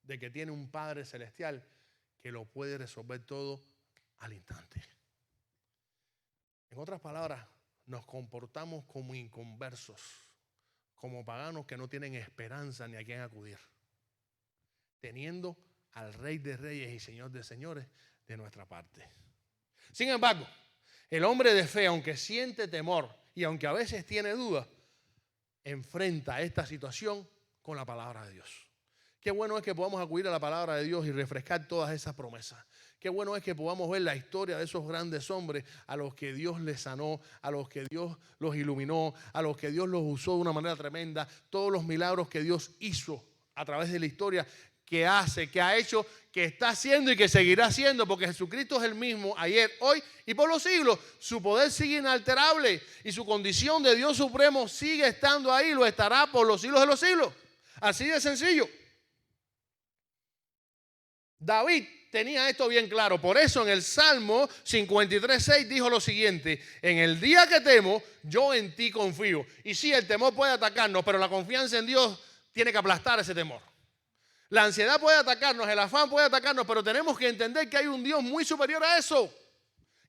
de que tiene un Padre Celestial que lo puede resolver todo al instante. En otras palabras, nos comportamos como inconversos, como paganos que no tienen esperanza ni a quién acudir, teniendo al Rey de Reyes y Señor de Señores de nuestra parte. Sin embargo, el hombre de fe, aunque siente temor y aunque a veces tiene dudas, enfrenta esta situación con la palabra de Dios. Qué bueno es que podamos acudir a la palabra de Dios y refrescar todas esas promesas. Qué bueno es que podamos ver la historia de esos grandes hombres a los que Dios les sanó, a los que Dios los iluminó, a los que Dios los usó de una manera tremenda. Todos los milagros que Dios hizo a través de la historia, que hace, que ha hecho, que está haciendo y que seguirá haciendo, porque Jesucristo es el mismo ayer, hoy y por los siglos. Su poder sigue inalterable y su condición de Dios supremo sigue estando ahí, lo estará por los siglos de los siglos. Así de sencillo. David tenía esto bien claro. Por eso en el Salmo 53:6 dijo lo siguiente: en el día que temo, yo en ti confío. Y sí, el temor puede atacarnos, pero la confianza en Dios tiene que aplastar ese temor. La ansiedad puede atacarnos, el afán puede atacarnos, pero tenemos que entender que hay un Dios muy superior a eso,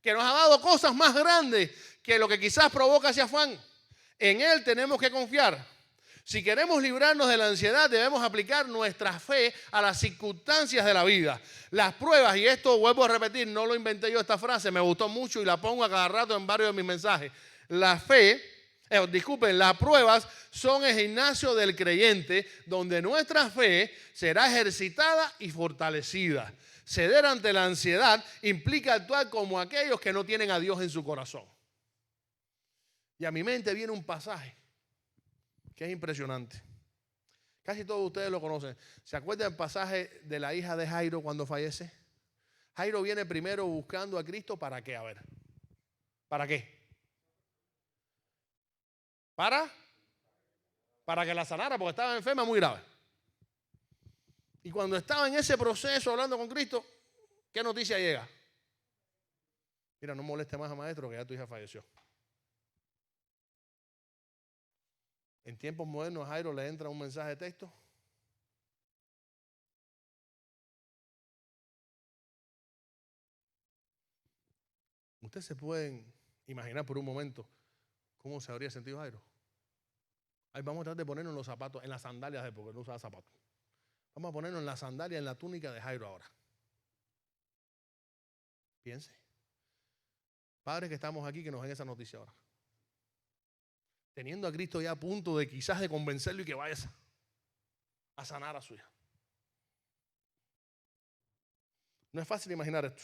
que nos ha dado cosas más grandes que lo que quizás provoca ese afán. En Él tenemos que confiar. Si queremos librarnos de la ansiedad, debemos aplicar nuestra fe a las circunstancias de la vida. Las pruebas, y esto vuelvo a repetir, no lo inventé yo esta frase, me gustó mucho y la pongo a cada rato en varios de mis mensajes. Las pruebas son el gimnasio del creyente, donde nuestra fe será ejercitada y fortalecida. Ceder ante la ansiedad implica actuar como aquellos que no tienen a Dios en su corazón. Y a mi mente viene un pasaje que es impresionante. Casi todos ustedes lo conocen. ¿Se acuerdan del pasaje de la hija de Jairo cuando fallece? Jairo viene primero buscando a Cristo, ¿para qué? A ver. ¿Para qué? Para que la sanara, porque estaba enferma muy grave. Y cuando estaba en ese proceso hablando con Cristo, ¿qué noticia llega? Mira, no moleste más a maestro, que ya tu hija falleció. En tiempos modernos a Jairo le entra un mensaje de texto. Ustedes se pueden imaginar por un momento cómo se habría sentido Jairo. Ahí vamos a tratar de ponernos en los zapatos, en las sandalias de él, porque no usaba zapatos. Vamos a ponernos en la sandalia, en la túnica de Jairo ahora. Piense. Padres que estamos aquí, que nos den esa noticia ahora. Teniendo a Cristo ya a punto de quizás de convencerlo y que vaya a sanar a su hija. No es fácil imaginar esto.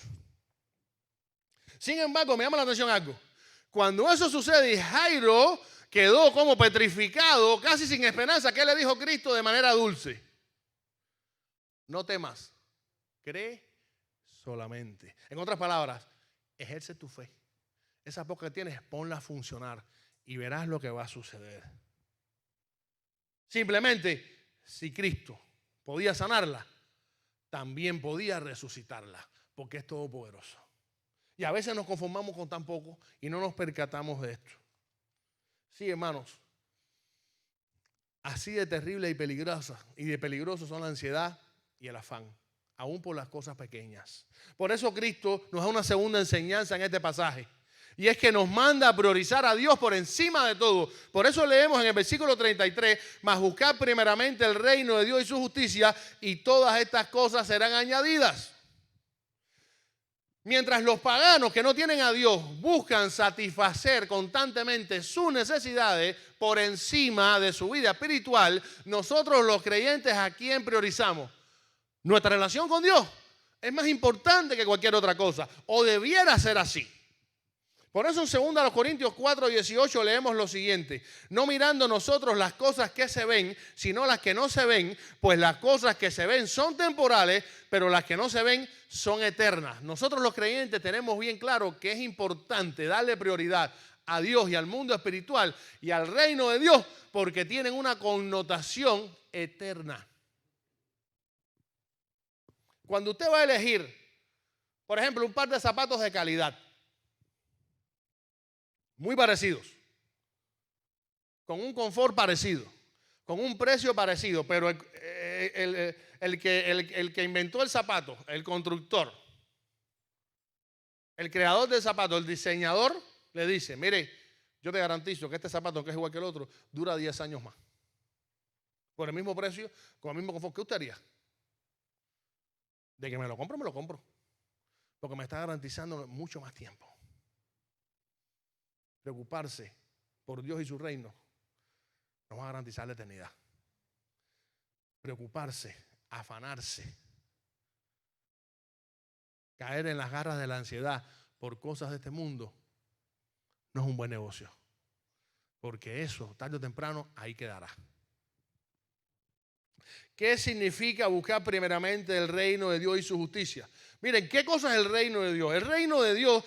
Sin embargo, me llama la atención algo. Cuando eso sucede y Jairo quedó como petrificado, casi sin esperanza, ¿qué le dijo Cristo de manera dulce? No temas, cree solamente. En otras palabras, ejerce tu fe. Esa poca que tienes, ponla a funcionar y verás lo que va a suceder. Simplemente, si Cristo podía sanarla, también podía resucitarla, porque es todopoderoso. Y a veces nos conformamos con tan poco y no nos percatamos de esto. Sí, hermanos, así de terrible y peligroso son la ansiedad y el afán, aún por las cosas pequeñas. Por eso Cristo nos da una segunda enseñanza en este pasaje. Y es que nos manda a priorizar a Dios por encima de todo. Por eso leemos en el versículo 33, mas buscad primeramente el reino de Dios y su justicia, y todas estas cosas serán añadidas. Mientras los paganos que no tienen a Dios buscan satisfacer constantemente sus necesidades por encima de su vida espiritual, nosotros los creyentes, ¿a quién priorizamos? Nuestra relación con Dios es más importante que cualquier otra cosa, o debiera ser así. Por eso en 2 Corintios 4:18 leemos lo siguiente: no mirando nosotros las cosas que se ven, sino las que no se ven, pues las cosas que se ven son temporales, pero las que no se ven son eternas. Nosotros los creyentes tenemos bien claro que es importante darle prioridad a Dios y al mundo espiritual y al reino de Dios, porque tienen una connotación eterna. Cuando usted va a elegir, por ejemplo, un par de zapatos de calidad, muy parecidos, con un confort parecido, con un precio parecido, pero el que inventó el zapato, el constructor, el creador del zapato, el diseñador, le dice: mire, yo te garantizo que este zapato, que es igual que el otro, dura 10 años más. Por el mismo precio, con el mismo confort. ¿Qué usted haría? De que me lo compro, porque me está garantizando mucho más tiempo. Preocuparse por Dios y su reino nos va a garantizar la eternidad. Preocuparse, afanarse, caer en las garras de la ansiedad por cosas de este mundo no es un buen negocio, porque eso tarde o temprano ahí quedará. ¿Qué significa buscar primeramente el reino de Dios y su justicia? Miren, ¿qué cosa es el reino de Dios? El reino de Dios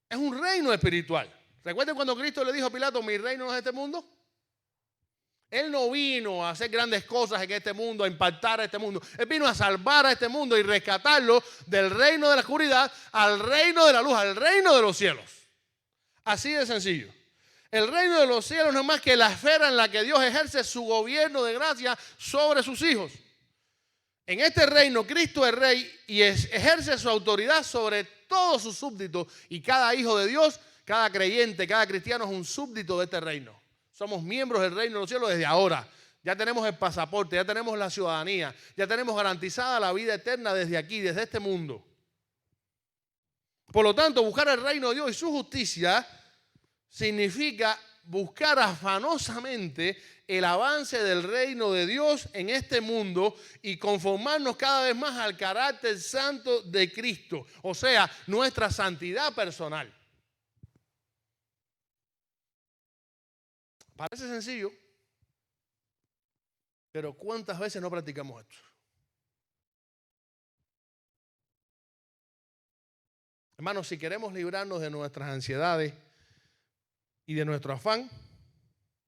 es un reino espiritual. ¿Recuerden cuando Cristo le dijo a Pilato: mi reino no es este mundo? Él no vino a hacer grandes cosas en este mundo, a impactar a este mundo. Él vino a salvar a este mundo y rescatarlo del reino de la oscuridad al reino de la luz, al reino de los cielos. Así de sencillo. El reino de los cielos no es más que la esfera en la que Dios ejerce su gobierno de gracia sobre sus hijos. En este reino, Cristo es rey y ejerce su autoridad sobre todos sus súbditos, y cada hijo de Dios, cada creyente, cada cristiano es un súbdito de este reino. Somos miembros del reino de los cielos desde ahora. Ya tenemos el pasaporte, ya tenemos la ciudadanía, ya tenemos garantizada la vida eterna desde aquí, desde este mundo. Por lo tanto, buscar el reino de Dios y su justicia significa buscar afanosamente el avance del reino de Dios en este mundo y conformarnos cada vez más al carácter santo de Cristo, o sea, nuestra santidad personal. Parece sencillo, pero ¿cuántas veces no practicamos esto? Hermanos, si queremos librarnos de nuestras ansiedades y de nuestro afán,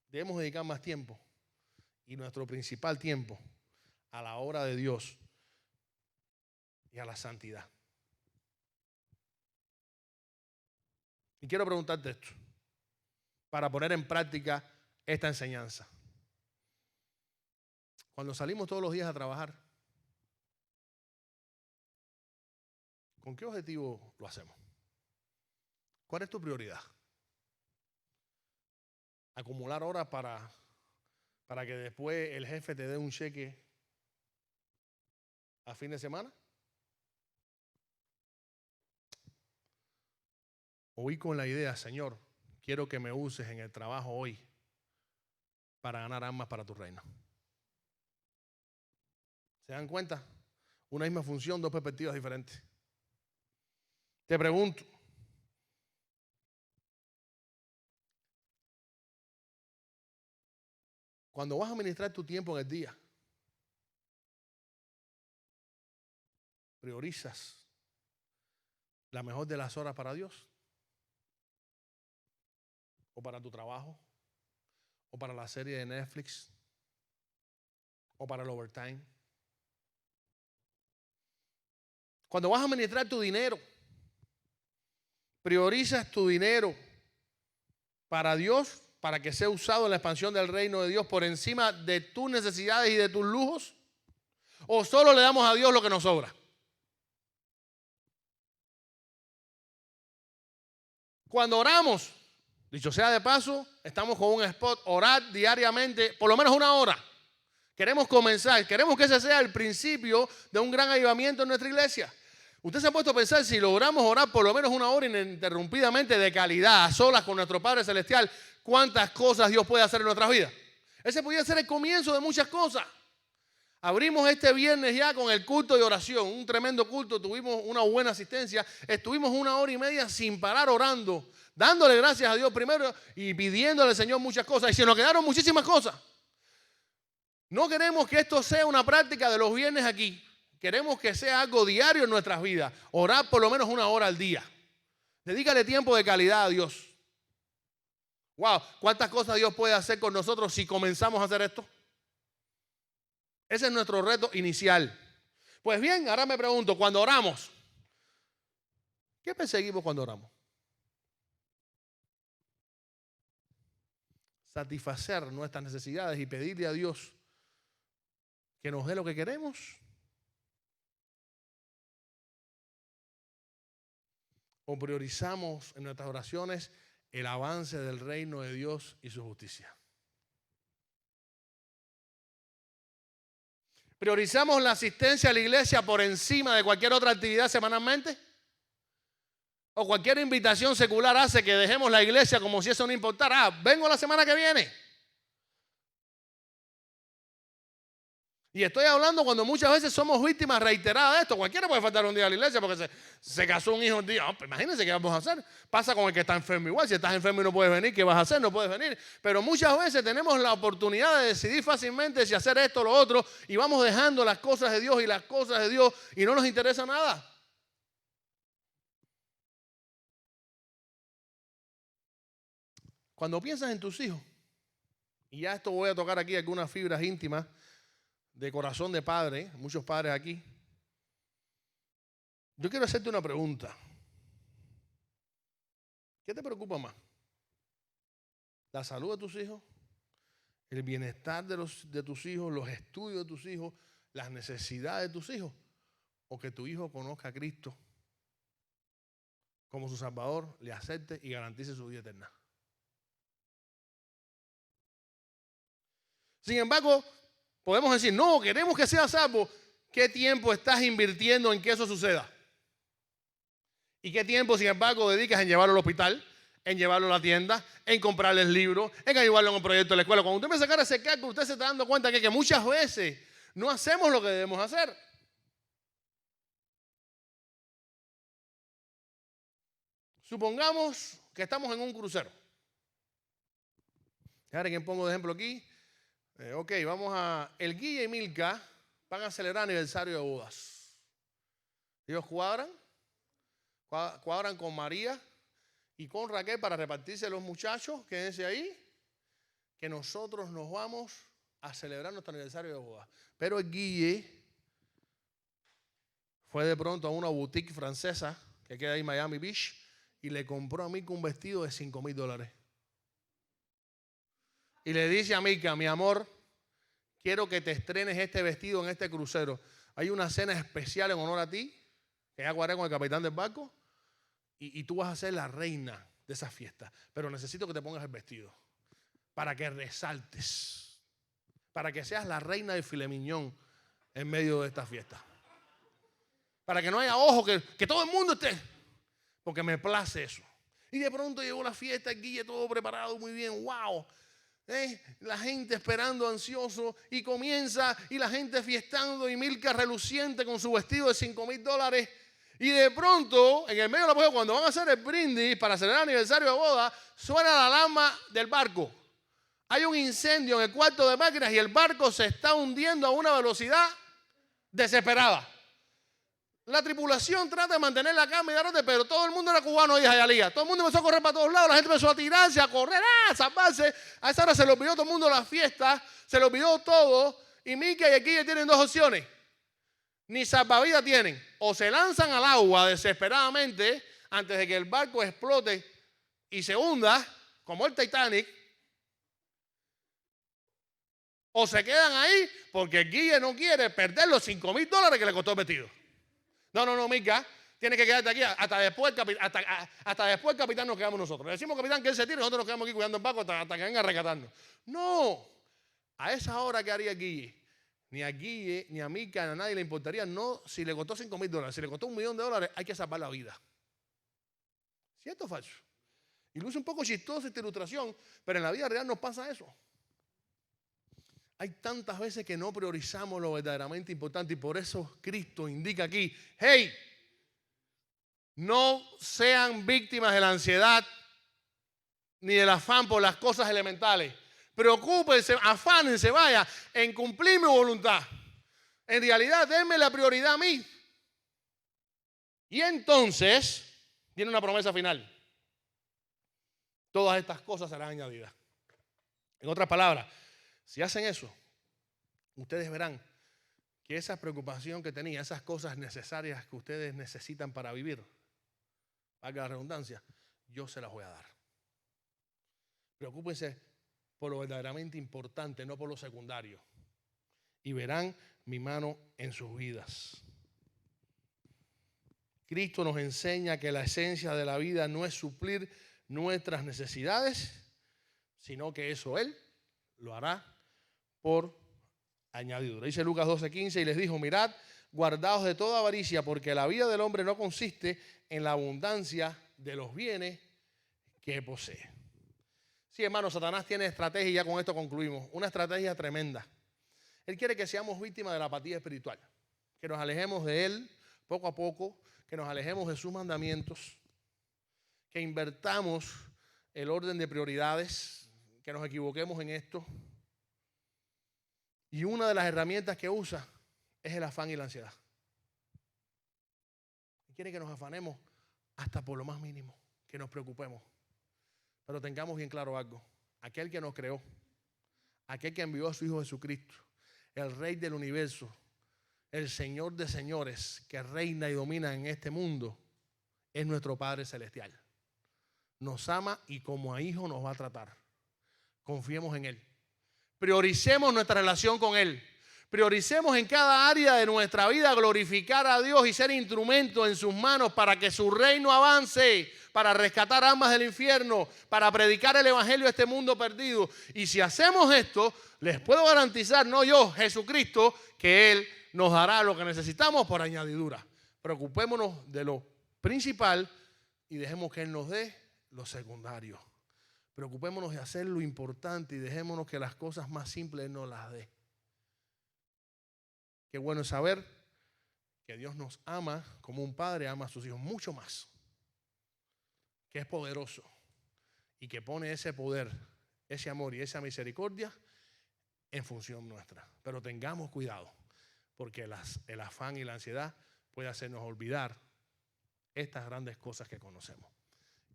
debemos dedicar más tiempo y nuestro principal tiempo a la obra de Dios y a la santidad. Y quiero preguntarte esto, para poner en práctica esta enseñanza. Cuando salimos todos los días a trabajar, ¿con qué objetivo lo hacemos? ¿Cuál es tu prioridad? ¿Acumular horas para que después el jefe te dé un cheque a fin de semana? ¿O ir con la idea, Señor, quiero que me uses en el trabajo hoy para ganar almas para tu reino? ¿Se dan cuenta? Una misma función, dos perspectivas diferentes. Te pregunto, cuando vas a administrar tu tiempo en el día, ¿priorizas la mejor de las horas para Dios? ¿O para tu trabajo? ¿O para la serie de Netflix? ¿O para el overtime? Cuando vas a administrar tu dinero, ¿priorizas tu dinero para Dios, para que sea usado en la expansión del reino de Dios por encima de tus necesidades y de tus lujos? ¿O solo le damos a Dios lo que nos sobra? Cuando oramos, dicho sea de paso, estamos con un spot, orar diariamente, por lo menos una hora. Queremos comenzar, queremos que ese sea el principio de un gran avivamiento en nuestra iglesia. Usted se ha puesto a pensar, si logramos orar por lo menos una hora ininterrumpidamente de calidad, a solas con nuestro Padre Celestial, ¿cuántas cosas Dios puede hacer en nuestras vidas? Ese podría ser el comienzo de muchas cosas. Abrimos este viernes ya con el culto de oración, un tremendo culto, tuvimos una buena asistencia, estuvimos 1 hora y media sin parar orando, dándole gracias a Dios primero y pidiéndole al Señor muchas cosas, y se nos quedaron muchísimas cosas. No queremos que esto sea una práctica de los viernes aquí, queremos que sea algo diario en nuestras vidas, orar por lo menos 1 hora al día. Dedícale tiempo de calidad a Dios. Wow, ¿cuántas cosas Dios puede hacer con nosotros si comenzamos a hacer esto? Ese es nuestro reto inicial. Pues bien, ahora me pregunto, cuando oramos, ¿qué perseguimos cuando oramos? Satisfacer nuestras necesidades y pedirle a Dios que nos dé lo que queremos. ¿O priorizamos en nuestras oraciones el avance del reino de Dios y su justicia? ¿Priorizamos la asistencia a la iglesia por encima de cualquier otra actividad semanalmente? ¿O cualquier invitación secular hace que dejemos la iglesia como si eso no importara? Ah, vengo la semana que viene. Y estoy hablando cuando muchas veces somos víctimas reiteradas de esto. Cualquiera puede faltar un día a la iglesia porque se casó un hijo un día. Oh, pues imagínense qué vamos a hacer. Pasa con el que está enfermo igual. Si estás enfermo y no puedes venir, ¿qué vas a hacer? No puedes venir. Pero muchas veces tenemos la oportunidad de decidir fácilmente si hacer esto o lo otro y vamos dejando las cosas de Dios y las cosas de Dios y no nos interesa nada. Cuando piensas en tus hijos, y ya esto voy a tocar aquí algunas fibras íntimas de corazón de padre, muchos padres aquí. Yo quiero hacerte una pregunta. ¿Qué te preocupa más? ¿La salud de tus hijos? ¿El bienestar de tus hijos? ¿Los estudios de tus hijos? ¿Las necesidades de tus hijos? ¿O que tu hijo conozca a Cristo como su Salvador, le acepte y garantice su vida eterna? Sin embargo, podemos decir, no, queremos que sea salvo. ¿Qué tiempo estás invirtiendo en que eso suceda? ¿Y qué tiempo, sin embargo, dedicas en llevarlo al hospital, en llevarlo a la tienda, en comprarles libros, en ayudarlo en un proyecto de la escuela? Cuando usted empieza a sacar ese cálculo, usted se está dando cuenta que muchas veces no hacemos lo que debemos hacer. Supongamos que estamos en un crucero. Fíjate quién pongo de ejemplo aquí. Ok, vamos a... El Guille y Milka van a celebrar aniversario de bodas. Ellos cuadran cuadran con María y con Raquel para repartirse los muchachos, quédense ahí, que nosotros nos vamos a celebrar nuestro aniversario de boda. Pero el Guille fue de pronto a una boutique francesa que queda ahí en Miami Beach y le compró a Mica un vestido de $5,000. Y le dice a Mica, mi amor, quiero que te estrenes este vestido en este crucero. Hay una cena especial en honor a ti, que ya cuadré con el capitán del barco, y tú vas a ser la reina de esa fiesta. Pero necesito que te pongas el vestido para que resaltes, para que seas la reina de filet mignon en medio de esta fiesta. Para que no haya ojo, que todo el mundo esté, porque me place eso. Y de pronto llegó la fiesta, el Guille todo preparado, muy bien, wow. La gente esperando ansioso y comienza y la gente fiestando y Milka reluciente con su vestido de $5,000 y de pronto en el medio de la boda, cuando van a hacer el brindis para celebrar el aniversario de boda, suena la alarma del barco. Hay un incendio en el cuarto de máquinas y el barco se está hundiendo a una velocidad desesperada. La tripulación trata de mantener la calma y darle, pero todo el mundo era cubano y Jayalía. Todo el mundo empezó a correr para todos lados, la gente empezó a tirarse, a correr, a salvarse. A esa hora se le olvidó todo el mundo la fiesta, se le olvidó todo. Y Mica y Guille tienen dos opciones. Ni salvavidas tienen. O se lanzan al agua desesperadamente antes de que el barco explote y se hunda, como el Titanic. O se quedan ahí porque Guille no quiere perder los $5,000 que le costó el vestido. No, Mica, tiene que quedarte aquí hasta después el capitán nos quedamos nosotros. Le decimos al capitán que él se tire y nosotros nos quedamos aquí cuidando el barco hasta que venga a rescatarnos. No, a esa hora que haría Guille, ni a Guille, ni a Mica, ni a nadie le importaría, no, si le costó $5,000, si le costó $1,000,000, hay que salvar la vida. ¿Cierto o falso? Y luce un poco chistosa esta ilustración, pero en la vida real nos pasa eso. Hay tantas veces que no priorizamos lo verdaderamente importante y por eso Cristo indica aquí, hey, no sean víctimas de la ansiedad ni del afán por las cosas elementales. Preocúpense, afánense, vaya, en cumplir mi voluntad. En realidad, denme la prioridad a mí. Y entonces, viene una promesa final. Todas estas cosas serán añadidas. En otras palabras, si hacen eso, ustedes verán que esa preocupación que tenía, esas cosas necesarias que ustedes necesitan para vivir, valga la redundancia, yo se las voy a dar. Preocúpense por lo verdaderamente importante, no por lo secundario. Y verán mi mano en sus vidas. Cristo nos enseña que la esencia de la vida no es suplir nuestras necesidades, sino que eso Él lo hará por añadidura. Dice Lucas 12:15 y les dijo, mirad, guardaos de toda avaricia, porque la vida del hombre no consiste en la abundancia de los bienes que posee. Sí, hermano, Satanás tiene estrategia y ya con esto concluimos. Una estrategia tremenda. Él quiere que seamos víctimas de la apatía espiritual, que nos alejemos de Él poco a poco, que nos alejemos de sus mandamientos, que invertamos el orden de prioridades, que nos equivoquemos en esto. Y una de las herramientas que usa es el afán y la ansiedad. Quiere que nos afanemos hasta por lo más mínimo, que nos preocupemos. Pero tengamos bien claro algo. Aquel que nos creó, aquel que envió a su Hijo Jesucristo, el Rey del universo, el Señor de señores que reina y domina en este mundo, es nuestro Padre Celestial. Nos ama y como a hijo nos va a tratar. Confiemos en Él. Prioricemos nuestra relación con Él. Prioricemos en cada área de nuestra vida glorificar a Dios y ser instrumento en sus manos para que su reino avance, para rescatar almas del infierno, para predicar el evangelio a este mundo perdido. Y si hacemos esto, les puedo garantizar, no yo, Jesucristo, que Él nos dará lo que necesitamos por añadidura. Preocupémonos de lo principal y dejemos que Él nos dé lo secundario. Preocupémonos de hacer lo importante y dejémonos que las cosas más simples nos las dé. Qué bueno es saber que Dios nos ama como un padre ama a sus hijos, mucho más. Que es poderoso y que pone ese poder, ese amor y esa misericordia en función nuestra. Pero tengamos cuidado, porque el afán y la ansiedad puede hacernos olvidar estas grandes cosas que conocemos.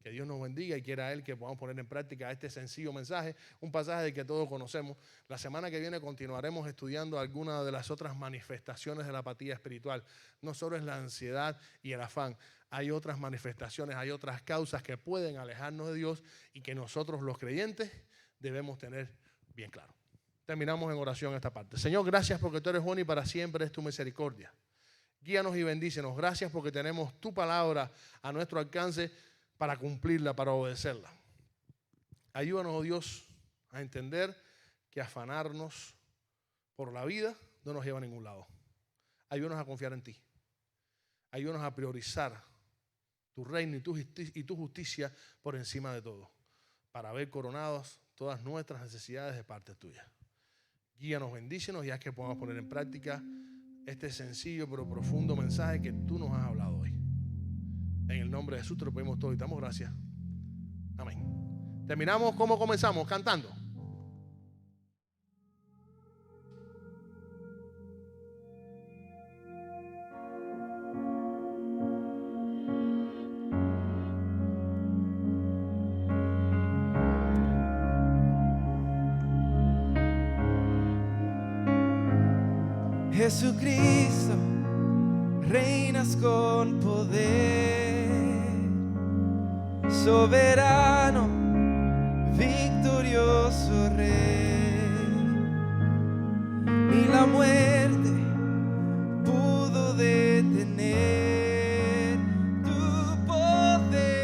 Que Dios nos bendiga y quiera Él que podamos poner en práctica este sencillo mensaje, un pasaje del que todos conocemos. La semana que viene continuaremos estudiando algunas de las otras manifestaciones de la apatía espiritual. No solo es la ansiedad y el afán, hay otras manifestaciones, hay otras causas que pueden alejarnos de Dios y que nosotros los creyentes debemos tener bien claro. Terminamos en oración esta parte. Señor, gracias porque tú eres bueno y para siempre es tu misericordia. Guíanos y bendícenos. Gracias porque tenemos tu palabra a nuestro alcance para cumplirla, para obedecerla. Ayúdanos, oh Dios, a entender que afanarnos por la vida no nos lleva a ningún lado. Ayúdanos a confiar en ti. Ayúdanos a priorizar tu reino y tu justicia por encima de todo, para ver coronadas todas nuestras necesidades de parte tuya. Guíanos, bendícenos y haz que podamos poner en práctica este sencillo pero profundo mensaje que tú nos has hablado hoy. En el nombre de Jesús te lo pedimos todo y damos gracias. Amén. Terminamos como comenzamos, cantando. Jesucristo, reinas con poder, soberano, victorioso Rey. Ni la muerte pudo detener tu poder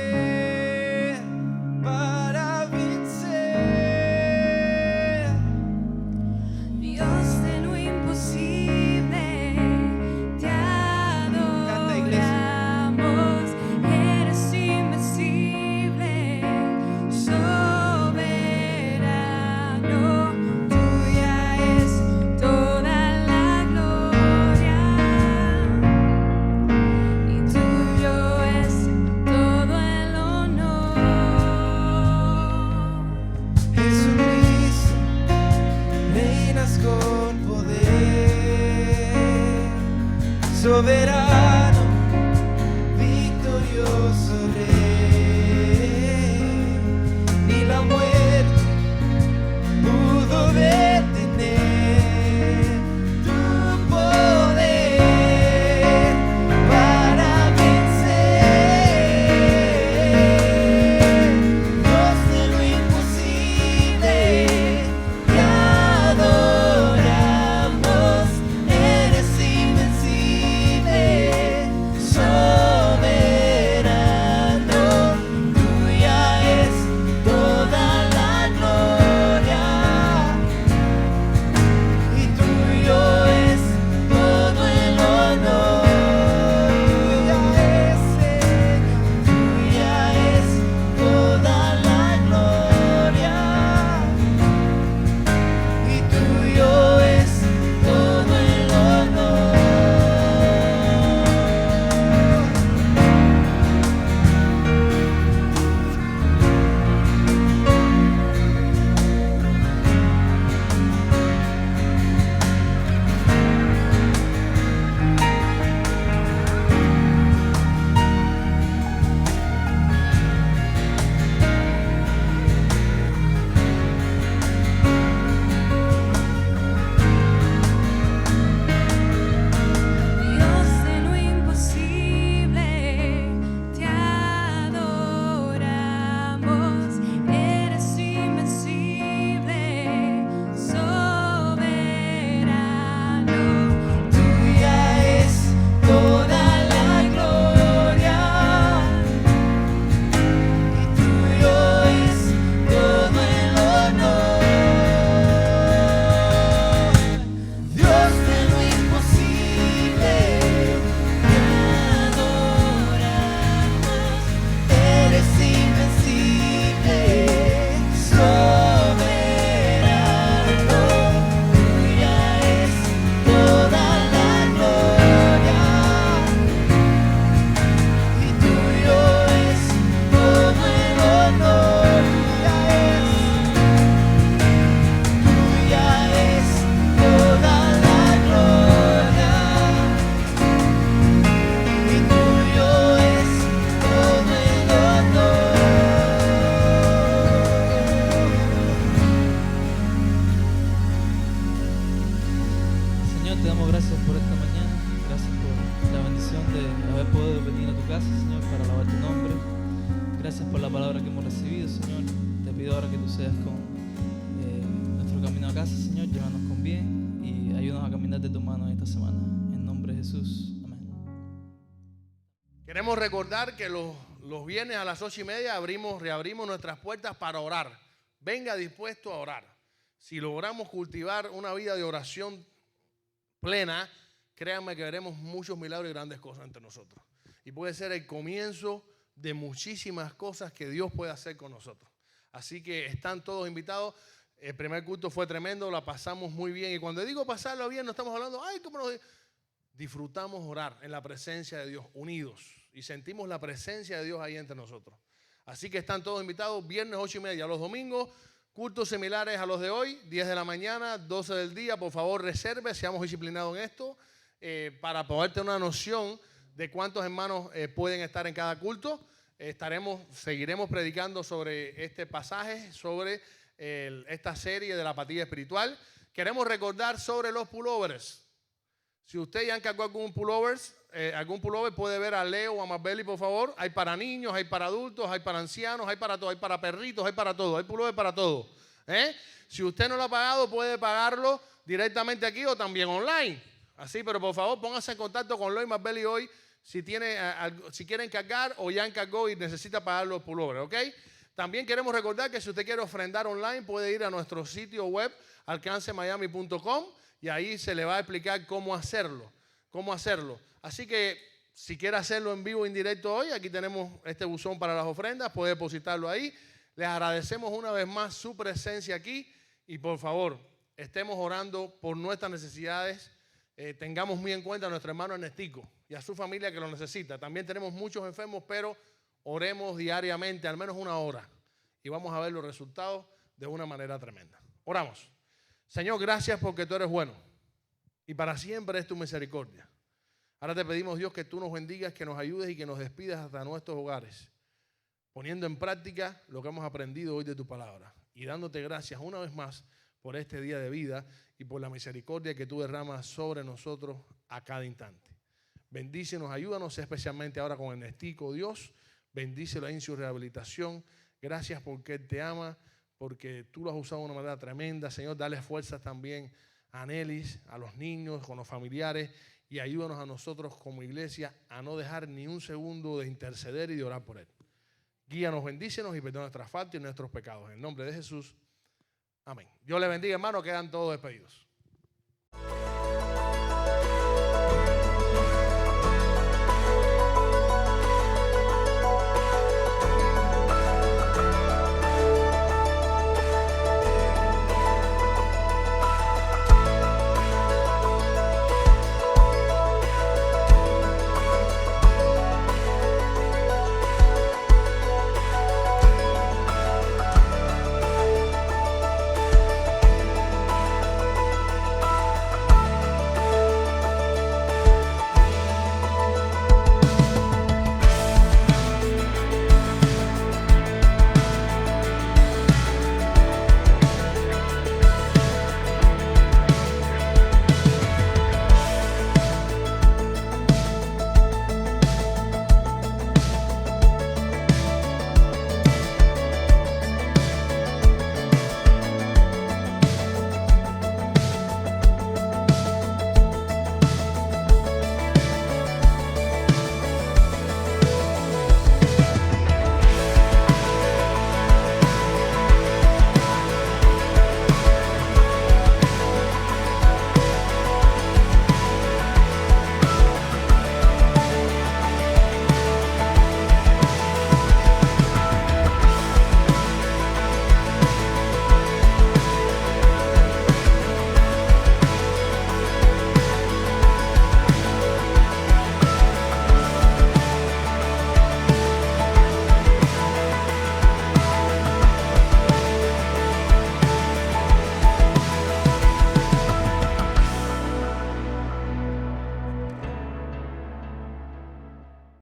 para vencer. Dios de lo imposible, te adoramos. Eres invencible, soberano. Tuya es toda la gloria y tuyo es todo el honor. Jesucristo, reinas con poder, soberano, victorioso Rey. Ni la muerte pudo detener tu poder para vencer. Dios de lo imposible, te adoramos. Eres invencible, la bendición de haber podido venir a tu casa, Señor, para alabar tu nombre. Gracias por la palabra que hemos recibido, Señor. Te pido ahora que tú seas con nuestro camino a casa, Señor. Llévanos con bien y ayúdanos a caminar de tu mano esta semana. En nombre de Jesús. Amén. Queremos recordar que los viernes a las 8:30 reabrimos nuestras puertas para orar. Venga dispuesto a orar. Si logramos cultivar una vida de oración plena, créanme que veremos muchos milagros y grandes cosas entre nosotros. Y puede ser el comienzo de muchísimas cosas que Dios puede hacer con nosotros. Así que están todos invitados. El primer culto fue tremendo, la pasamos muy bien. Y cuando digo pasarlo bien, no estamos hablando, ay, cómo nos disfrutamos orar en la presencia de Dios, unidos. Y sentimos la presencia de Dios ahí entre nosotros. Así que están todos invitados, viernes 8:30. Los domingos, cultos similares a los de hoy, 10 de la mañana, 12 del día. Por favor, reserve, seamos disciplinados en esto, para poder tener una noción de cuántos hermanos pueden estar en cada culto. Seguiremos predicando sobre este pasaje, sobre esta serie de la apatía espiritual. Queremos recordar sobre los pullovers. Si usted ya encargó algún pullover, puede ver a Leo o a Marbeli, por favor. Hay para niños, hay para adultos, hay para ancianos, hay para todo, hay para perritos, hay para todo, hay pullover para todo. Si usted no lo ha pagado, puede pagarlo directamente aquí o también online. Así, pero por favor, póngase en contacto con Leo y Marbeli hoy si quiere encargar o ya encargó y necesita pagar los pullovers, ¿ok? También queremos recordar que si usted quiere ofrendar online, puede ir a nuestro sitio web, alcancemiami.com, y ahí se le va a explicar cómo hacerlo. Así que si quiere hacerlo en vivo o en directo hoy, aquí tenemos este buzón para las ofrendas, puede depositarlo ahí. Les agradecemos una vez más su presencia aquí y por favor, estemos orando por nuestras necesidades. Tengamos muy en cuenta a nuestro hermano Ernestico y a su familia que lo necesita. También tenemos muchos enfermos, pero oremos diariamente, al menos una hora, y vamos a ver los resultados de una manera tremenda. Oramos. Señor, gracias porque tú eres bueno y para siempre es tu misericordia. Ahora te pedimos, Dios, que tú nos bendigas, que nos ayudes y que nos despidas hasta nuestros hogares, poniendo en práctica lo que hemos aprendido hoy de tu palabra y dándote gracias una vez más por este día de vida y por la misericordia que tú derramas sobre nosotros a cada instante. Bendícenos, ayúdanos especialmente ahora con Ernestico, Dios. Bendícelo en su rehabilitación. Gracias porque Él te ama, porque tú lo has usado de una manera tremenda. Señor, dale fuerzas también a Nelis, a los niños, con los familiares, y ayúdanos a nosotros como iglesia a no dejar ni un segundo de interceder y de orar por Él. Guíanos, bendícenos y perdona nuestras faltas y nuestros pecados. En el nombre de Jesús. Amén. Dios les bendiga, hermanos. Quedan todos despedidos.